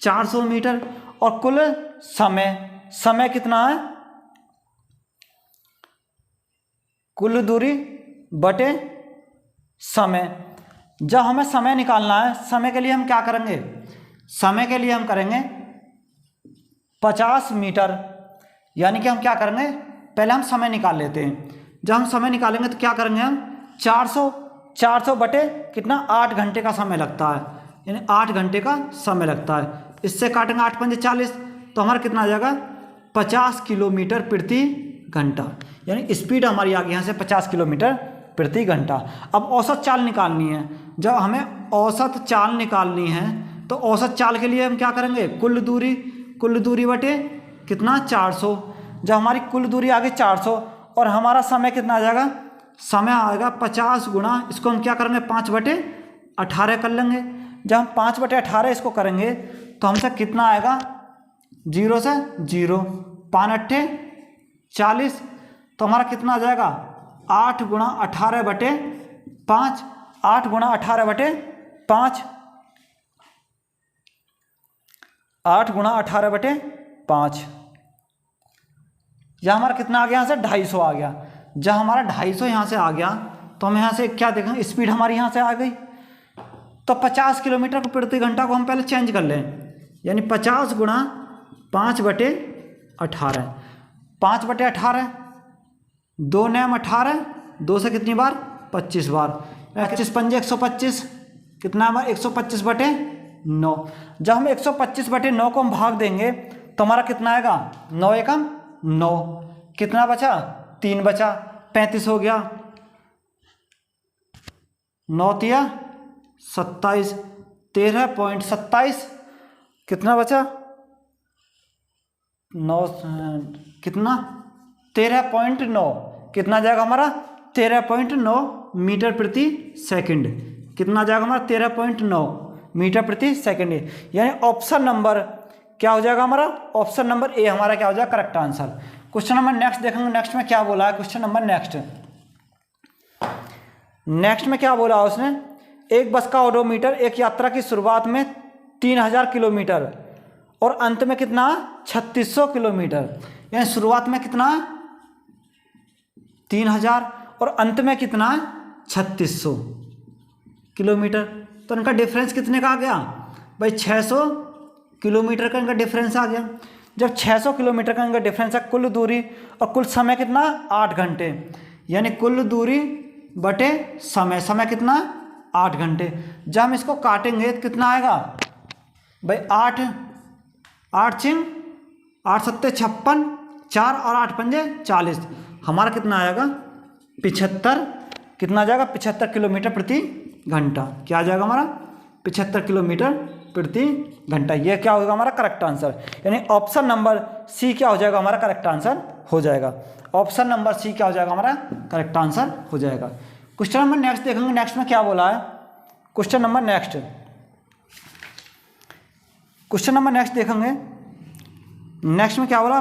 400 मीटर। और कुल समय कितना है? कुल दूरी बटे समय। जब हमें समय निकालना है, समय के लिए हम क्या करेंगे? समय के लिए हम करेंगे 50 मीटर, यानी कि हम क्या करेंगे? पहले हम समय निकाल लेते हैं। जब हम समय निकालेंगे तो क्या करेंगे हम? 400 बटे कितना? 8 घंटे का समय लगता है, यानी 8 घंटे का समय लगता है। इससे काटेंगे 8 पंजे 40, तो हमारा कितना आ जाएगा? 50 किलोमीटर प्रति घंटा, यानी स्पीड हमारी आ गई यहाँ से 50 किलोमीटर प्रति घंटा। अब औसत चाल निकालनी है। जब हमें औसत चाल निकालनी है तो औसत चाल के लिए हम क्या करेंगे? कुल दूरी बटे कितना? 400। जब हमारी कुल दूरी आ गई 400 और हमारा समय कितना आ जाएगा? समय आएगा 50 गुणा, इसको हम क्या करेंगे? 5/18 कर लेंगे। जब हम 5/18 इसको करेंगे तो हमसे कितना आएगा? 0 से 0, 5 अट्ठे 40, तो हमारा कितना आ जाएगा? 8 गुणा 18/5, 8 गुणा 18/5, 8 गुणा 18/5। यह हमारा कितना आ गया? यहाँ से 250 आ गया। जब हमारा 250 यहाँ से आ गया तो हम यहाँ से क्या देखेंगे? स्पीड हमारी यहाँ से आ गई। तो 50 किलोमीटर प्रति घंटा को हम पहले चेंज कर लें, यानी 50 गुणा 5/18, 5/18, 2 नैम 18, 2 से कितनी बार? 25 बार, 25 पंजे 125, कितना हमारा? 125/9। जब हम 125/9 को हम भाग देंगे तो हमारा कितना आएगा? 9 एकम 9, कितना बचा? 3 बचा, 35 हो गया, 9 तिया 27, 13.27, कितना बचा? 9 कितना? 13.9, कितना जाएगा हमारा? 13.9 मीटर प्रति सेकंड। कितना जाएगा हमारा? 13.9 मीटर प्रति सेकंड। यानी ऑप्शन नंबर क्या हो जाएगा हमारा? ऑप्शन नंबर ए हमारा क्या हो जाएगा? Correct answer. Question number next देखेंगे। नेक्स्ट में क्या बोला है? क्वेश्चन नंबर नेक्स्ट में क्या बोला उसने? एक बस का ओडोमीटर एक यात्रा की शुरुआत में 3000 किलोमीटर और अंत में कितना? 3600 किलोमीटर। यानी शुरुआत में कितना? 3000 और अंत में कितना? 3600 किलोमीटर। तो इनका डिफरेंस कितने का आ गया भाई? 600 किलोमीटर का इनका डिफरेंस आ गया। जब 600 किलोमीटर का इनका डिफरेंस है, कुल दूरी और कुल समय कितना? 8 घंटे, यानी कुल दूरी बटे समय कितना? 8 घंटे। जब हम इसको काटेंगे तो कितना आएगा भाई? 8 चिंग 8 सत्ते 56, 4 और 8 पंजे 40, हमारा कितना आएगा? 75, कितना जाएगा? 75 किलोमीटर प्रति घंटा। क्या आ जाएगा हमारा? 75 किलोमीटर प्रति घंटा। ये क्या होगा हमारा? Correct answer. यानी ऑप्शन नंबर सी क्या हो जाएगा हमारा? करेक्ट आंसर हो जाएगा। ऑप्शन नंबर सी क्या हो जाएगा हमारा? करेक्ट आंसर हो जाएगा। क्वेश्चन नंबर नेक्स्ट देखेंगे। नेक्स्ट में क्या बोला है? क्वेश्चन नंबर नेक्स्ट देखेंगे। नेक्स्ट में क्या बोला?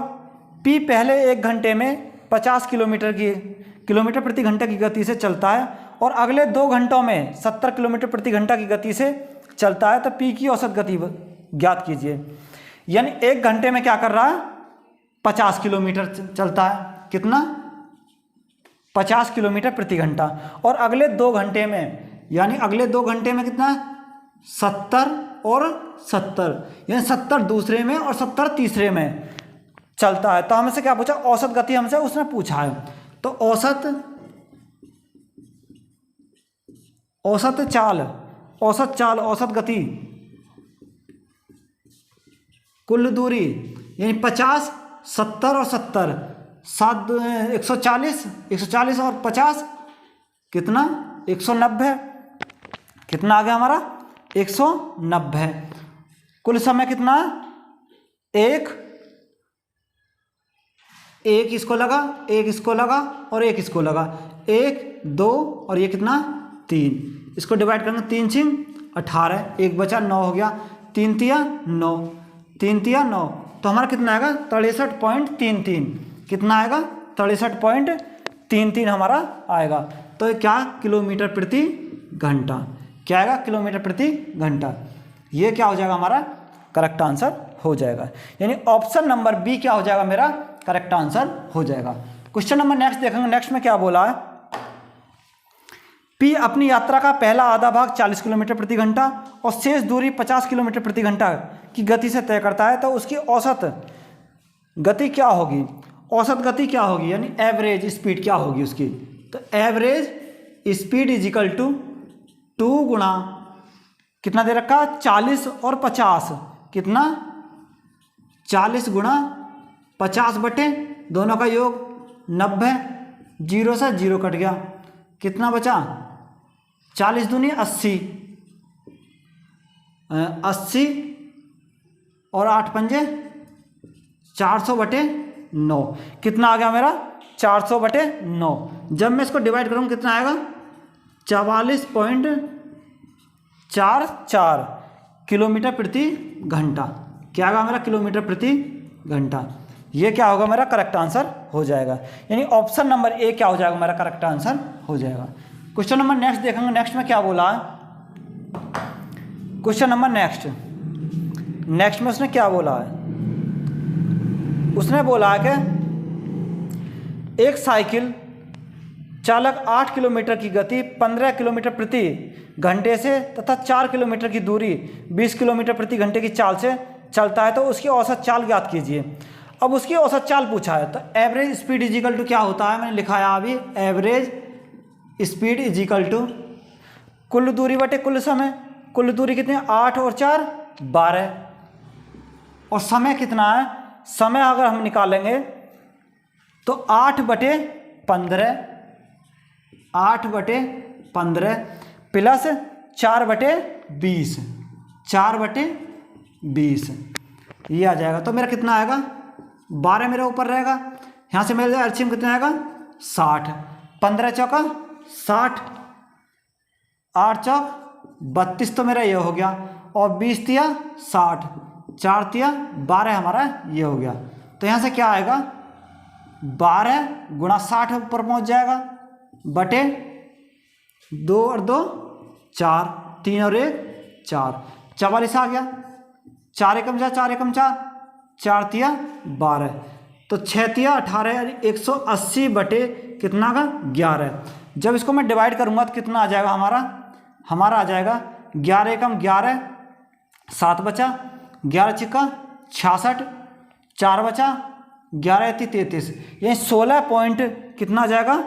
पी पहले 1 घंटे में 50 किलोमीटर प्रति घंटा की गति से चलता है और अगले 2 घंटों में 70 किलोमीटर प्रति घंटा की गति से चलता है, तो पी की औसत गति ज्ञात कीजिए। यानी 1 घंटे में क्या कर रहा है? 50 किलोमीटर चलता है। कितना? 50 किलोमीटर प्रति घंटा। और अगले 2 घंटे में, यानी अगले 2 घंटे में कितना? 70 और 70, यानी 70 दूसरे में और 70 तीसरे में चलता है। तो हमसे क्या पूछा, औसत गति हमसे उसने पूछा है। तो औसत चाल, औसत गति, कुल दूरी, यानी 50, 70 और 70, 140 और 50 कितना, 190। कितना आ गया हमारा, 190। कुल समय कितना, एक इसको लगा, एक इसको लगा और एक इसको लगा, 1 2 और ये कितना 3। इसको डिवाइड करेंगे, 3 6 18, एक बचा 9 हो गया, 3 तिया 9, 3 तिया 9। तो हमारा कितना आएगा, 63.33। कितना आएगा, 63.33 हमारा आएगा। तो ये क्या, किलोमीटर प्रति घंटा। क्या आएगा, किलोमीटर प्रति घंटा। ये क्या हो जाएगा, हमारा करेक्ट आंसर हो जाएगा। यानी ऑप्शन नंबर बी क्या हो जाएगा, मेरा करेक्ट आंसर हो जाएगा। क्वेश्चन नंबर नेक्स्ट देखेंगे। नेक्स्ट में क्या बोला है, पी अपनी यात्रा का पहला आधा भाग 40 किलोमीटर प्रति घंटा और शेष दूरी 50 किलोमीटर प्रति घंटा की गति से तय करता है। तो उसकी औसत गति क्या होगी, औसत गति क्या होगी, यानी एवरेज स्पीड क्या होगी उसकी। तो average speed is equal to 2 गुणा कितना दे रखा, 40 और 50, कितना 40 गुणा 50 बटे दोनों का योग 90, 0 से 0 कट गया, कितना बचा, 40 दूनी 80, 80 और 8 पंजे 400 बटे 9। कितना आ गया मेरा, 400 बटे 9। जब मैं इसको डिवाइड करूँ कितना आएगा, 44.44 किलोमीटर प्रति घंटा। क्या आएगा मेरा, किलोमीटर प्रति घंटा। ये क्या होगा, मेरा करेक्ट आंसर हो जाएगा। यानी ऑप्शन नंबर ए क्या हो जाएगा, मेरा करेक्ट आंसर हो जाएगा। क्वेश्चन नंबर नेक्स्ट देखेंगे। नेक्स्ट में क्या बोला है, क्वेश्चन नंबर नेक्स्ट में उसने क्या बोला है, उसने बोला है कि एक साइकिल चालक 8 किलोमीटर की गति 15 किलोमीटर प्रति घंटे से तथा 4 किलोमीटर की दूरी 20 किलोमीटर प्रति घंटे की चाल से चलता है। तो उसकी औसत चाल ज्ञात कीजिए। अब उसकी औसत चाल पूछा है। तो average speed is equal to क्या होता है, मैंने लिखा है अभी, average speed is equal to कुल दूरी बटे कुल समय। कुल दूरी कितनी, 8 और 4 12, और समय कितना है, समय अगर हम निकालेंगे तो 8 बटे 15, 8 बटे 15 प्लस 4 बटे 20, 4 बटे 20 ये आ जाएगा। तो मेरा कितना आएगा, 12 मेरा ऊपर रहेगा, यहाँ से मेरे एलसीएम कितना आएगा 60, 15 चौका 60, 8 चौक 32, तो मेरा ये हो गया, और 20 तिया 60, 4 तिया 12 हमारा ये हो गया। तो यहाँ से क्या आएगा, 12 गुणा 60 ऊपर पहुँच जाएगा, बटे 2 और 2 4, 3 और 1 4, 44 आ गया, 4 एकम 4, 4 एकम 4, 4 तिया 12, तो 6 तिया 18, 180 बटे कितना का 11। जब इसको मैं डिवाइड करूँगा तो कितना आ जाएगा हमारा आ जाएगा 11 एकम 11, 7 बचा, 11 छिक्का 66, 4 बचा, 11 33, ये 16 पॉइंट कितना आ जाएगा,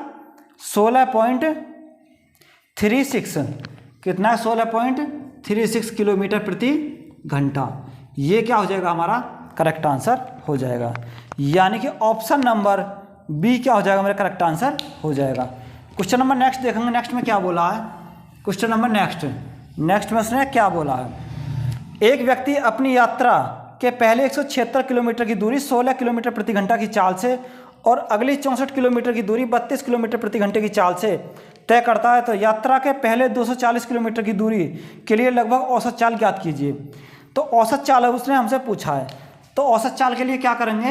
16.36, कितना है 16.36 किलोमीटर प्रति घंटा। ये क्या हो जाएगा, हमारा करेक्ट आंसर हो जाएगा। यानी कि ऑप्शन नंबर बी क्या हो जाएगा, मेरा करेक्ट आंसर हो जाएगा। क्वेश्चन नंबर नेक्स्ट देखेंगे। नेक्स्ट में क्या बोला है, क्वेश्चन नंबर नेक्स्ट में उसने क्या बोला है, एक व्यक्ति अपनी यात्रा के पहले 176 किलोमीटर की दूरी 16 किलोमीटर प्रति घंटा की चाल से और अगली 64 किलोमीटर की दूरी 32 किलोमीटर प्रति घंटे की चाल से तय करता है। तो यात्रा के पहले 240 किलोमीटर की दूरी के लिए लगभग औसत चाल ज्ञात कीजिए। तो औसत चाल उसने हमसे पूछा है। तो औसत चाल के लिए क्या करेंगे,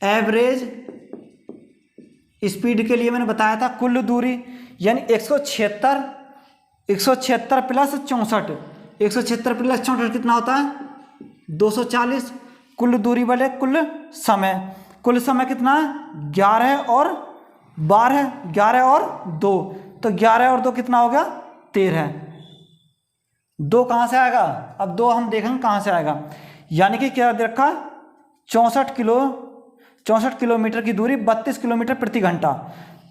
एवरेज स्पीड के लिए मैंने बताया था कुल दूरी, यानी 176 प्लस 64, 176 प्लस 64 कितना होता है 240, कुल दूरी बटे कुल समय, कुल समय कितना है 11 और 12, 11 और 2, तो 11 और 2 कितना हो गया 13, 2 कहाँ से आएगा, अब 2 हम देखेंगे कहाँ से आएगा। यानी कि क्या दे रखा, 64 किलोमीटर की दूरी 32 किलोमीटर प्रति घंटा।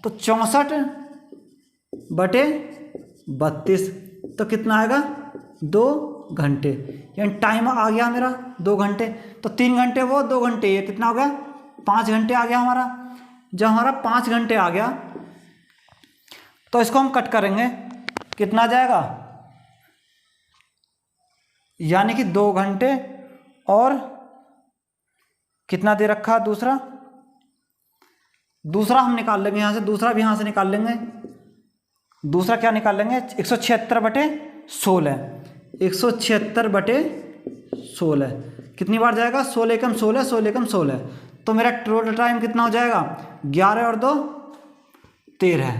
तो 64/32 तो कितना आएगा, 2 घंटे। यानी टाइम आ गया मेरा 2 घंटे। तो 3 घंटे वो, 2 घंटे ये, कितना हो गया, 5 घंटे आ गया हमारा। जब हमारा 5 घंटे आ गया तो इसको हम कट करेंगे, कितना जाएगा, यानी कि 2 घंटे और कितना दे रखा दूसरा हम निकाल लेंगे यहाँ से, दूसरा भी यहाँ से निकाल लेंगे। दूसरा क्या निकाल लेंगे, 176/16। 176/16 कितनी बार जाएगा, 16 एकम 16, 16 एकम 16। तो मेरा टोटल टाइम कितना हो जाएगा, 11 और 2 13।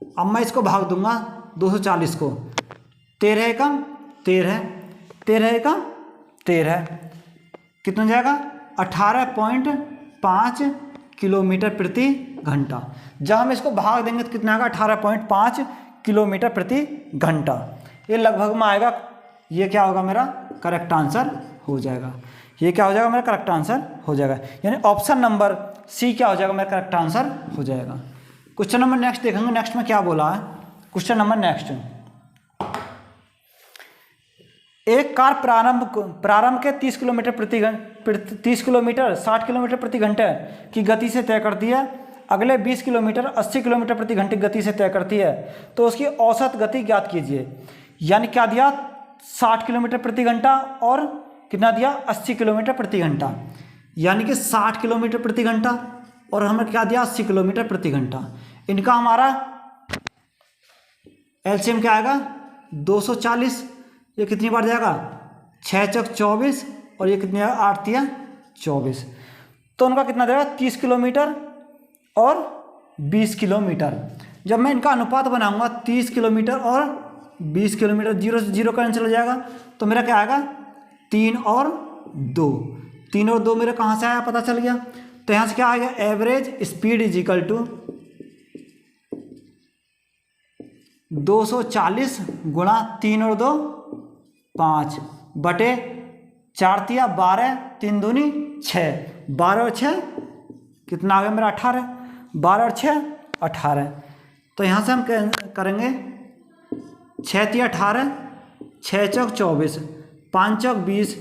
अब मैं इसको भाग दूंगा 240 को, 13 एकम 13, 13 एकम 13, कितना जाएगा, 18.5 किलोमीटर प्रति घंटा। जब हम इसको भाग देंगे तो कितना आएगा, 18.5 किलोमीटर प्रति घंटा। ये लगभग में आएगा। ये क्या होगा, मेरा करेक्ट आंसर हो जाएगा। ये क्या हो जाएगा, मेरा करेक्ट आंसर हो जाएगा। यानी ऑप्शन नंबर सी क्या हो जाएगा, मेरा करेक्ट आंसर हो जाएगा। क्वेश्चन नंबर नेक्स्ट देखेंगे, नेक्स्ट में क्या बोला है। क्वेश्चन नंबर नेक्स्ट, एक कार प्रारंभ के 30 किलोमीटर 60 किलोमीटर प्रति घंटे की गति से तय करती है, अगले 20 किलोमीटर 80 किलोमीटर प्रति घंटे गति से तय करती है, तो उसकी औसत गति ज्ञात कीजिए। यानी क्या दिया, 60 किलोमीटर प्रति घंटा और कितना दिया, 80 किलोमीटर प्रति घंटा। यानी कि 60 किलोमीटर प्रति घंटा और हमें क्या दिया, 80 किलोमीटर प्रति घंटा। इनका हमारा एलसीएम क्या आएगा, 240। ये कितनी बार जाएगा, 6 चौक 24 और ये कितनी, 8 तिया 24। तो उनका कितना देगा, 30 किलोमीटर और 20 किलोमीटर। जब मैं इनका अनुपात बनाऊंगा 30 किलोमीटर और 20 किलोमीटर, 0 से 0 कैंसिल हो जाएगा, तो मेरा क्या आएगा, 3 और 2। 3 और 2 मेरा कहाँ से आया, पता चल गया। तो यहाँ से क्या आएगा, average speed is equal to 240 गुणा 3 और 2 5 बटे 4 तिया 12, 3 दूनी 6, 12 और 6 कितना आ गया मेरा, 18। 12 और 6 18। तो यहाँ से हम करेंगे 6 तिया 18, 6 चौक 24, 5 चौक 20,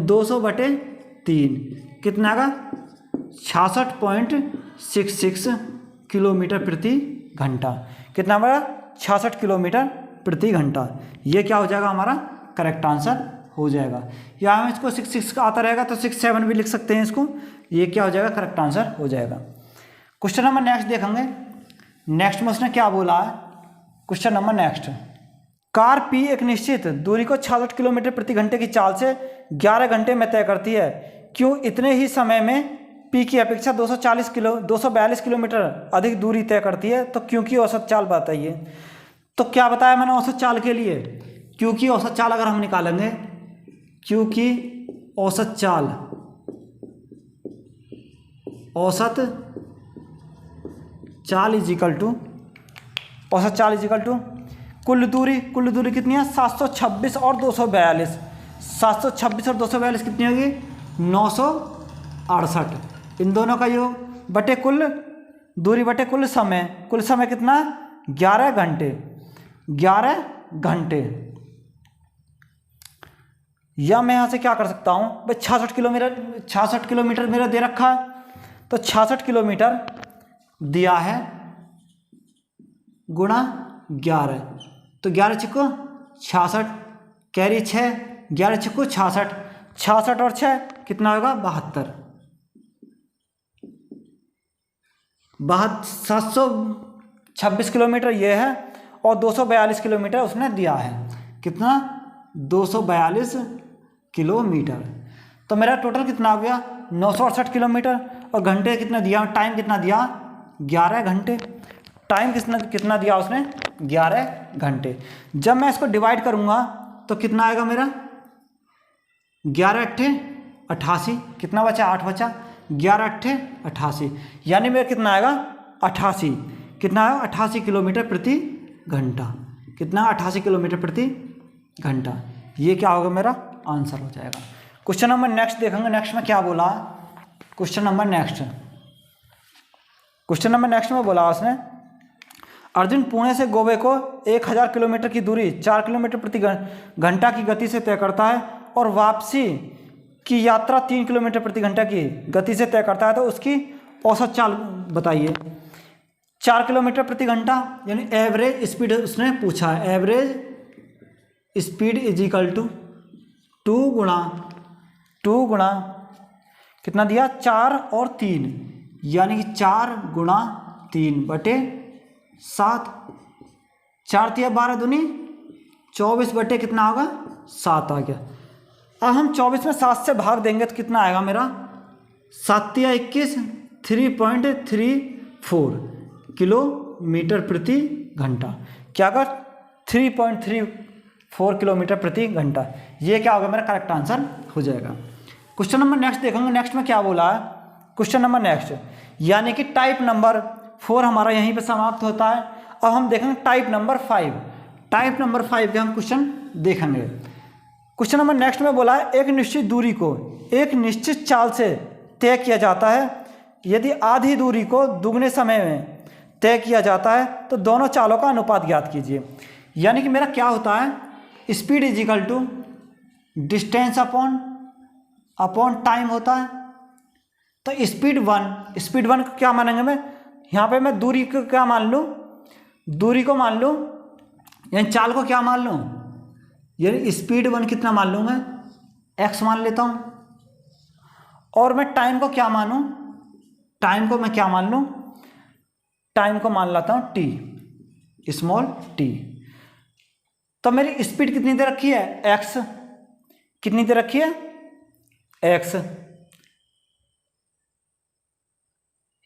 200/3 कितना आएगा, 66.66 किलोमीटर प्रति घंटा। कितना हमारा, 66 किलोमीटर प्रति घंटा। ये क्या हो जाएगा, हमारा करेक्ट आंसर हो जाएगा। या हम इसको 66 का आता रहेगा तो 67 भी लिख सकते हैं इसको। ये क्या हो जाएगा, करेक्ट आंसर हो जाएगा। क्वेश्चन नंबर नेक्स्ट देखेंगे। नेक्स्ट में उसने क्या बोला है, question number next, car P एक निश्चित दूरी को 66 किलोमीटर प्रति घंटे की चाल से 11 घंटे में तय करती है, क्यों इतने ही समय में पी की अपेक्षा 242 किलोमीटर अधिक दूरी तय करती है, तो क्योंकि औसत चाल बताइए। तो क्या बताया मैंने औसत चाल के लिए, क्योंकि औसत चाल अगर हम निकालेंगे, क्योंकि औसत चाल इज इक्वल टू कुल दूरी कितनी है, 726 और 242। 726 और 242 कितनी होगी, 968। इन दोनों का योग बटे कुल दूरी बटे कुल समय कितना, 11 घंटे। या मैं यहाँ से क्या कर सकता हूँ भाई, 66 किलोमीटर मेरा दे रखा है, तो 66 किलोमीटर दिया है गुणा 11, तो 11 छिक्को 66, कैरी 6, 11 छिक्को 66, 66 और 6 कितना होगा, 72। 726 किलोमीटर ये है और 242 किलोमीटर उसने दिया है, कितना, 242 किलोमीटर। तो मेरा टोटल कितना हो गया, 968 किलोमीटर। और घंटे कितना दिया, टाइम कितना दिया, 11 घंटे। टाइम कितना दिया उसने, 11 घंटे। जब मैं इसको डिवाइड करूँगा तो कितना आएगा मेरा, 11 अट्ठे 88, कितना बचा, 8 बचा, 11 अट्ठे 88, यानी मेरा कितना आएगा, 88, कितना आएगा, 88 किलोमीटर प्रति घंटा। कितना, 88 किलोमीटर प्रति घंटा। ये क्या होगा मेरा आंसर हो जाएगा। क्वेश्चन नंबर नेक्स्ट देखेंगे। नेक्स्ट में क्या बोला, क्वेश्चन नंबर नेक्स्ट में बोला उसने, अर्जुन पुणे से गोवे को 1000 किलोमीटर की दूरी 4 किलोमीटर प्रति घंटा की गति से तय करता है और वापसी की यात्रा 3 किलोमीटर प्रति घंटा की गति से तय करता है, तो उसकी औसत चाल बताइए। 4 किलोमीटर प्रति घंटा यानी एवरेज स्पीड उसने पूछा है। Average speed is equal to 2 गुणा कितना दिया 4 और 3, यानी कि 4 गुणा 3 बटे 7। 4 तिया 12 दूनी 24 बटे कितना होगा 7 आ गया। अब हम 24 में 7 से भाग देंगे तो कितना आएगा मेरा 7 तिया 21 3.34 किलोमीटर प्रति घंटा। क्या कर 3.34 किलोमीटर प्रति घंटा। ये क्या होगा मेरा करेक्ट आंसर हो जाएगा। क्वेश्चन नंबर नेक्स्ट देखेंगे। नेक्स्ट में क्या बोला है, क्वेश्चन नंबर नेक्स्ट यानी कि टाइप नंबर 4 हमारा यहीं पे समाप्त होता है। अब हम देखेंगे टाइप नंबर 5। टाइप नंबर 5 के हम क्वेश्चन देखेंगे। क्वेश्चन नंबर नेक्स्ट में बोला है एक निश्चित दूरी को एक निश्चित चाल से तय किया जाता है। यदि आधी दूरी को दुगने समय में तय किया जाता है तो दोनों चालों का अनुपात ज्ञात कीजिए। यानी कि मेरा क्या होता है, speed is equal to distance upon time होता है। तो स्पीड वन को क्या मानेंगे, मैं यहाँ पे मैं दूरी को क्या मान लूँ, दूरी को मान लूँ यानी चाल को क्या मान लूँ, यानी स्पीड 1 कितना मान लूँ मैं x मान लेता हूँ। और मैं टाइम को क्या मानूँ, टाइम को मैं क्या मान लूँ, टाइम को मान लेता हूँ t, स्मॉल t। तो मेरी स्पीड कितनी दे रखी है x, कितनी दे रखी है x।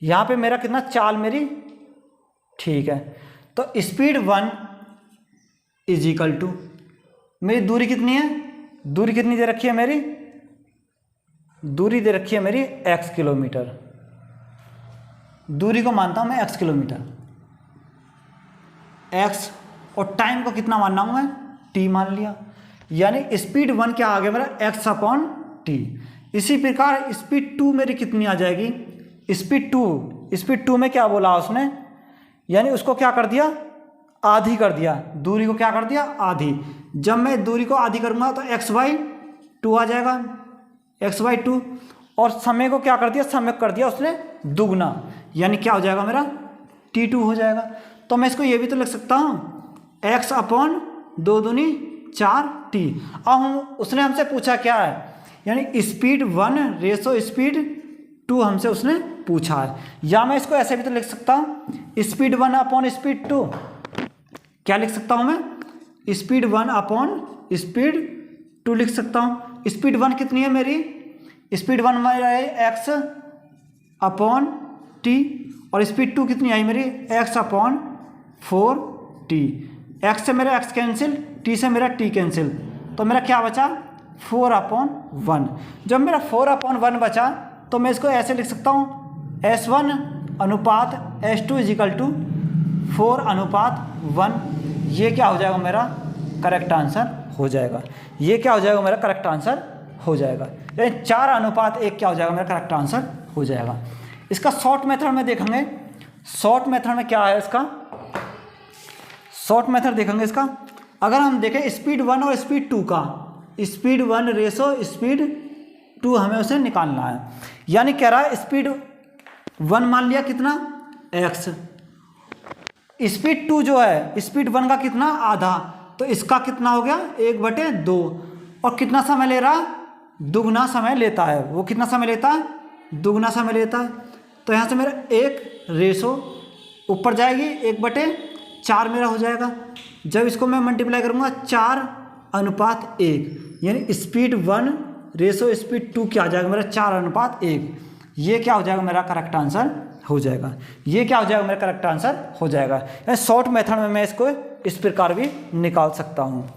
यहाँ पे मेरा कितना चाल मेरी, ठीक है। तो स्पीड 1 इज इक्वल टू मेरी दूरी कितनी है, दूरी कितनी दे रखी है मेरी, दूरी दे रखी है मेरी x किलोमीटर। दूरी को मानता हूं मैं x किलोमीटर x, और टाइम को कितना मानना हूं मैं t मान लिया। यानी स्पीड 1 क्या आ गया मेरा x अपॉन t। इसी प्रकार स्पीड 2 मेरी कितनी आ जाएगी, स्पीड 2 में क्या बोला उसने, यानी उसको क्या कर दिया आधी कर दिया, दूरी को क्या कर दिया आधी। जब मैं दूरी को आधी करूंगा तो x/2 आ जाएगा, x/2। और समय को क्या कर दिया, समय कर दिया उसने दुगना, यानी क्या हो जाएगा मेरा t2 हो जाएगा। तो मैं इसको ये भी तो लिख सकता हूँ x अपॉन 2 दूनी 4t। अब उसने हमसे पूछा क्या है, यानी स्पीड 1 रेशो स्पीड 2 हमसे उसने पूछा है। या मैं इसको ऐसे भी तो लिख सकता हूँ स्पीड 1 अपॉन स्पीड 2। क्या लिख सकता हूँ मैं, स्पीड 1 अपॉन स्पीड 2 लिख सकता हूँ। स्पीड 1 कितनी है मेरी, स्पीड 1 मेरा है x अपॉन t, और स्पीड 2 कितनी आई मेरी x अपॉन 4t। x से मेरा x कैंसिल, t से मेरा t कैंसिल, तो मेरा क्या बचा 4/1। जब मेरा 4/1 बचा तो मैं इसको ऐसे लिख सकता हूँ S1 अनुपात S2 इज इक्वल टू 4/1। ये क्या हो जाएगा मेरा करेक्ट आंसर हो जाएगा। ये क्या हो जाएगा मेरा करेक्ट आंसर हो जाएगा, यानी 4/1 क्या हो जाएगा मेरा करेक्ट आंसर हो जाएगा। इसका शॉर्ट मेथड में देखेंगे। शॉर्ट मेथड में क्या है इसका, शॉर्ट मेथड देखेंगे इसका। अगर हम देखें स्पीड 1 और स्पीड 2 का, स्पीड 1 रेशो स्पीड 2 हमें उसे निकालना है। यानी कह रहा है स्पीड 1 मान लिया कितना x, स्पीड 2 जो है स्पीड 1 का कितना आधा, तो इसका कितना हो गया 1/2। और कितना समय ले रहा, दुगना समय लेता है। वो कितना समय लेता है, दुगना समय लेता है। तो यहाँ से मेरा 1 रेशो ऊपर जाएगी 1/4 मेरा हो जाएगा। जब इसको मैं मल्टीप्लाई करूँगा 4/1, यानी स्पीड 1 रेशो स्पीड 2 क्या आ जाएगा मेरा 4/1। ये क्या हो जाएगा मेरा करेक्ट आंसर हो जाएगा। ये क्या हो जाएगा मेरा करेक्ट आंसर हो जाएगा। यानी शॉर्ट मेथड में मैं इसको इस प्रकार भी निकाल सकता हूँ।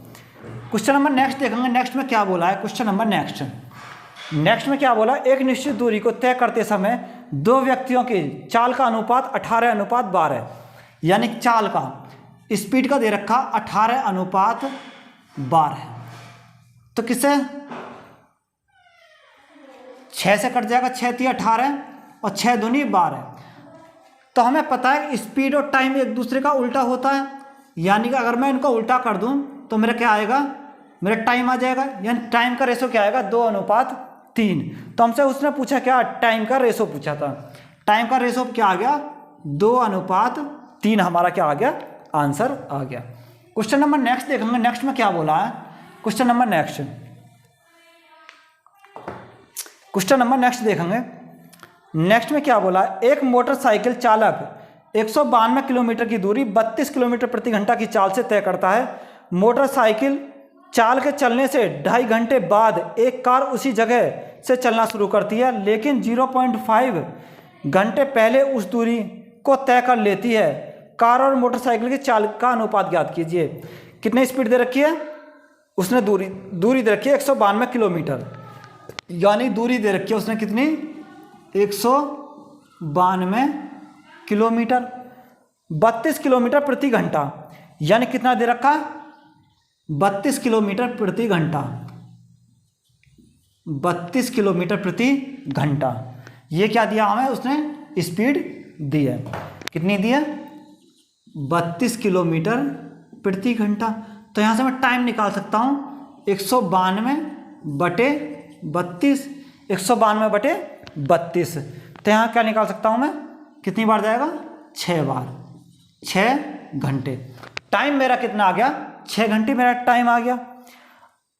क्वेश्चन नंबर नेक्स्ट देखेंगे। नेक्स्ट में क्या बोला है, क्वेश्चन नंबर नेक्स्ट में क्या बोला, एक निश्चित दूरी को तय करते समय दो व्यक्तियों की चाल का अनुपात 18/12, यानी चाल का स्पीड का दे रखा 18/12 बार है। तो किससे 6 से कट जाएगा, 6 × 18 और 6 दूनी 12। तो हमें पता है स्पीड और टाइम एक दूसरे का उल्टा होता है, यानी कि अगर मैं इनको उल्टा कर दूं तो मेरा क्या आएगा, मेरा टाइम आ जाएगा। यानी टाइम का रेशो क्या आएगा, 2:3। तो हमसे उसने पूछा क्या, टाइम का रेशो पूछा था। टाइम का रेशो क्या आ गया, 2:3 हमारा क्या आ गया, आंसर आ गया। क्वेश्चन नंबर नेक्स्ट देखेंगे, नेक्स्ट में क्या बोला है। क्वेश्चन नंबर नेक्स्ट देखेंगे। नेक्स्ट में क्या बोला है, एक मोटरसाइकिल चालक 192 किलोमीटर की दूरी 32 किलोमीटर प्रति घंटा की चाल से तय करता है। मोटरसाइकिल चाल के चलने से 2.5 घंटे बाद एक कार उसी जगह से चलना शुरू करती है, लेकिन 0.5 घंटे पहले उस दूरी को तय कर लेती है। कार और मोटरसाइकिल की चाल का अनुपात ज्ञात कीजिए। कितनी स्पीड दे रखी है, उसने दूरी दे रखी है 192 किलोमीटर, यानी दूरी दे रखी है उसने कितनी, 192 किलोमीटर, 32 किलोमीटर प्रति घंटा, यानी कितना दे रखा, 32 किलोमीटर प्रति घंटा, 32 किलोमीटर प्रति घंटा। ये क्या दिया हमें, उसने स्पीड दी है, कितनी दी है, 32 किलोमीटर प्रति घंटा। तो यहाँ से मैं टाइम निकाल सकता हूँ 192/32, 192/32। तो यहाँ क्या निकाल सकता हूँ मैं, कितनी बार जाएगा, 6 बार, 6 घंटे। टाइम मेरा कितना आ गया, 6 घंटे मेरा टाइम आ गया।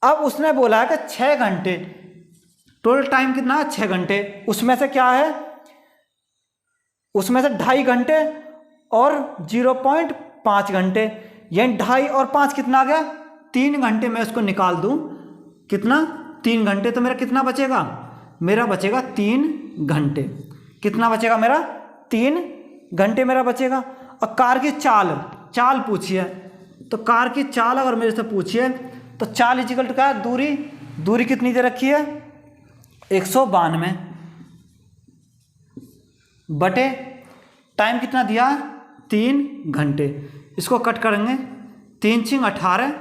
अब उसने बोला है कि 6 घंटे, टोटल टाइम कितना है, 6 घंटे। उसमें से क्या है, उसमें से 2.5 घंटे और 0.5 घंटे, यानी 2.5 और 5 कितना आ गया, 3 घंटे। मैं उसको निकाल दूं कितना, 3 घंटे। तो मेरा कितना बचेगा, मेरा बचेगा 3 घंटे। कितना बचेगा मेरा, 3 घंटे मेरा बचेगा। और कार की चाल पूछी है, तो कार की चाल अगर मेरे से पूछी है तो चाल इक्वल टू क्या है, दूरी कितनी दे रखी है, 192 बटे टाइम कितना दिया, 3 घंटे। इसको कट करेंगे, 3 × 18,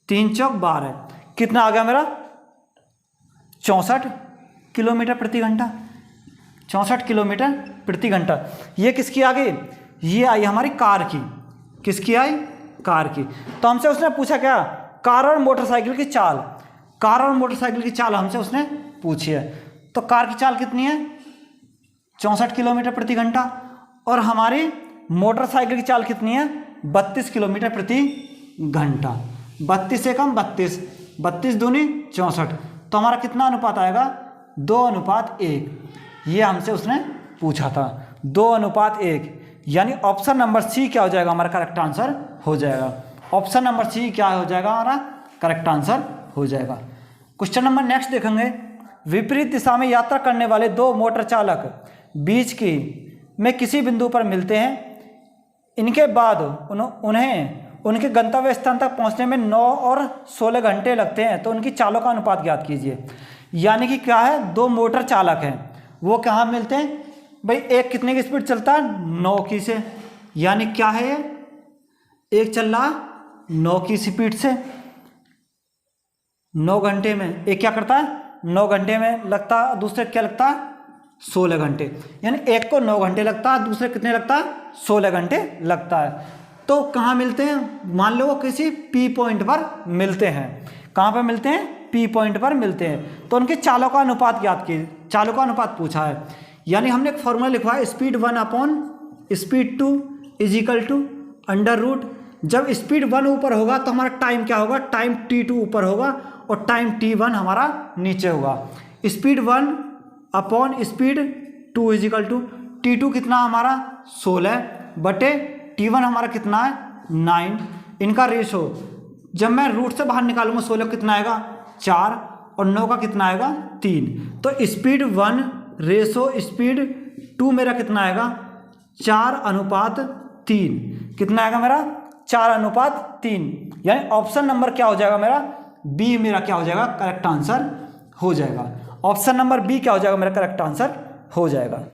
3 × 12, कितना आ गया मेरा, 64 किलोमीटर प्रति घंटा, 64 किलोमीटर प्रति घंटा। ये किसकी आ गई, ये आई हमारी कार की। किसकी आई, कार की। तो हमसे उसने पूछा क्या, कार और मोटरसाइकिल की चाल। कार और मोटरसाइकिल की चाल हमसे उसने पूछी है। तो कार की चाल कितनी है, 64 किलोमीटर प्रति घंटा, और हमारी मोटरसाइकिल की चाल कितनी है, 32 किलोमीटर प्रति घंटा। 32 से कम 32, 32 दूनी 64। तो हमारा कितना अनुपात आएगा, 2:1। ये हमसे उसने पूछा था, 2:1। यानी ऑप्शन नंबर सी क्या हो जाएगा, हमारा करेक्ट आंसर हो जाएगा। ऑप्शन नंबर सी क्या हो जाएगा, हमारा करेक्ट आंसर हो जाएगा। क्वेश्चन नंबर नेक्स्ट देखेंगे। विपरीत दिशा में यात्रा करने वाले 2 मोटर चालक बीच की में किसी बिंदु पर मिलते हैं। इनके बाद उन्हें उनके गंतव्य स्थान तक पहुंचने में 9 और 16 घंटे लगते हैं। तो उनकी चालों का अनुपात ज्ञात कीजिए। यानी कि क्या है, 2 मोटर चालक हैं, वो कहाँ मिलते हैं भाई, एक कितने की स्पीड चलता है, 9 की से, यानी क्या है ये, एक चल रहा 9 की स्पीड से 9 घंटे में। एक क्या करता है, 9 घंटे में लगता है, दूसरे क्या लगता है, 16 घंटे। यानी एक को 9 घंटे लगता है, दूसरे कितने लगता है, 16 घंटे लगता है। तो कहाँ मिलते हैं, मान लो वो किसी पी पॉइंट पर मिलते हैं। कहाँ पर मिलते हैं, पी पॉइंट पर मिलते हैं। तो उनके चालों का अनुपात ज्ञात कीजिए। चालों का अनुपात पूछा है, यानी हमने एक फॉर्मूला लिखवा है, स्पीड 1/स्पीड 2 √। जब स्पीड 1 ऊपर होगा तो हमारा टाइम क्या होगा, टाइम t2 ऊपर होगा और टाइम t1 हमारा नीचे होगा। स्पीड 1/स्पीड 2 t2 कितना हमारा 16 बटे t1 हमारा कितना है 9। इनका रेशो जब मैं रूट से बाहर निकालूंगा 16 कितना आएगा 4 और 9 का कितना आएगा 3। तो स्पीड 1 रेशो स्पीड 2 मेरा कितना आएगा 4:3। कितना आएगा मेरा 4:3। यानी ऑप्शन नंबर क्या हो जाएगा मेरा बी, मेरा क्या हो जाएगा करेक्ट आंसर हो जाएगा। ऑप्शन नंबर बी क्या हो जाएगा मेरा करेक्ट आंसर हो जाएगा।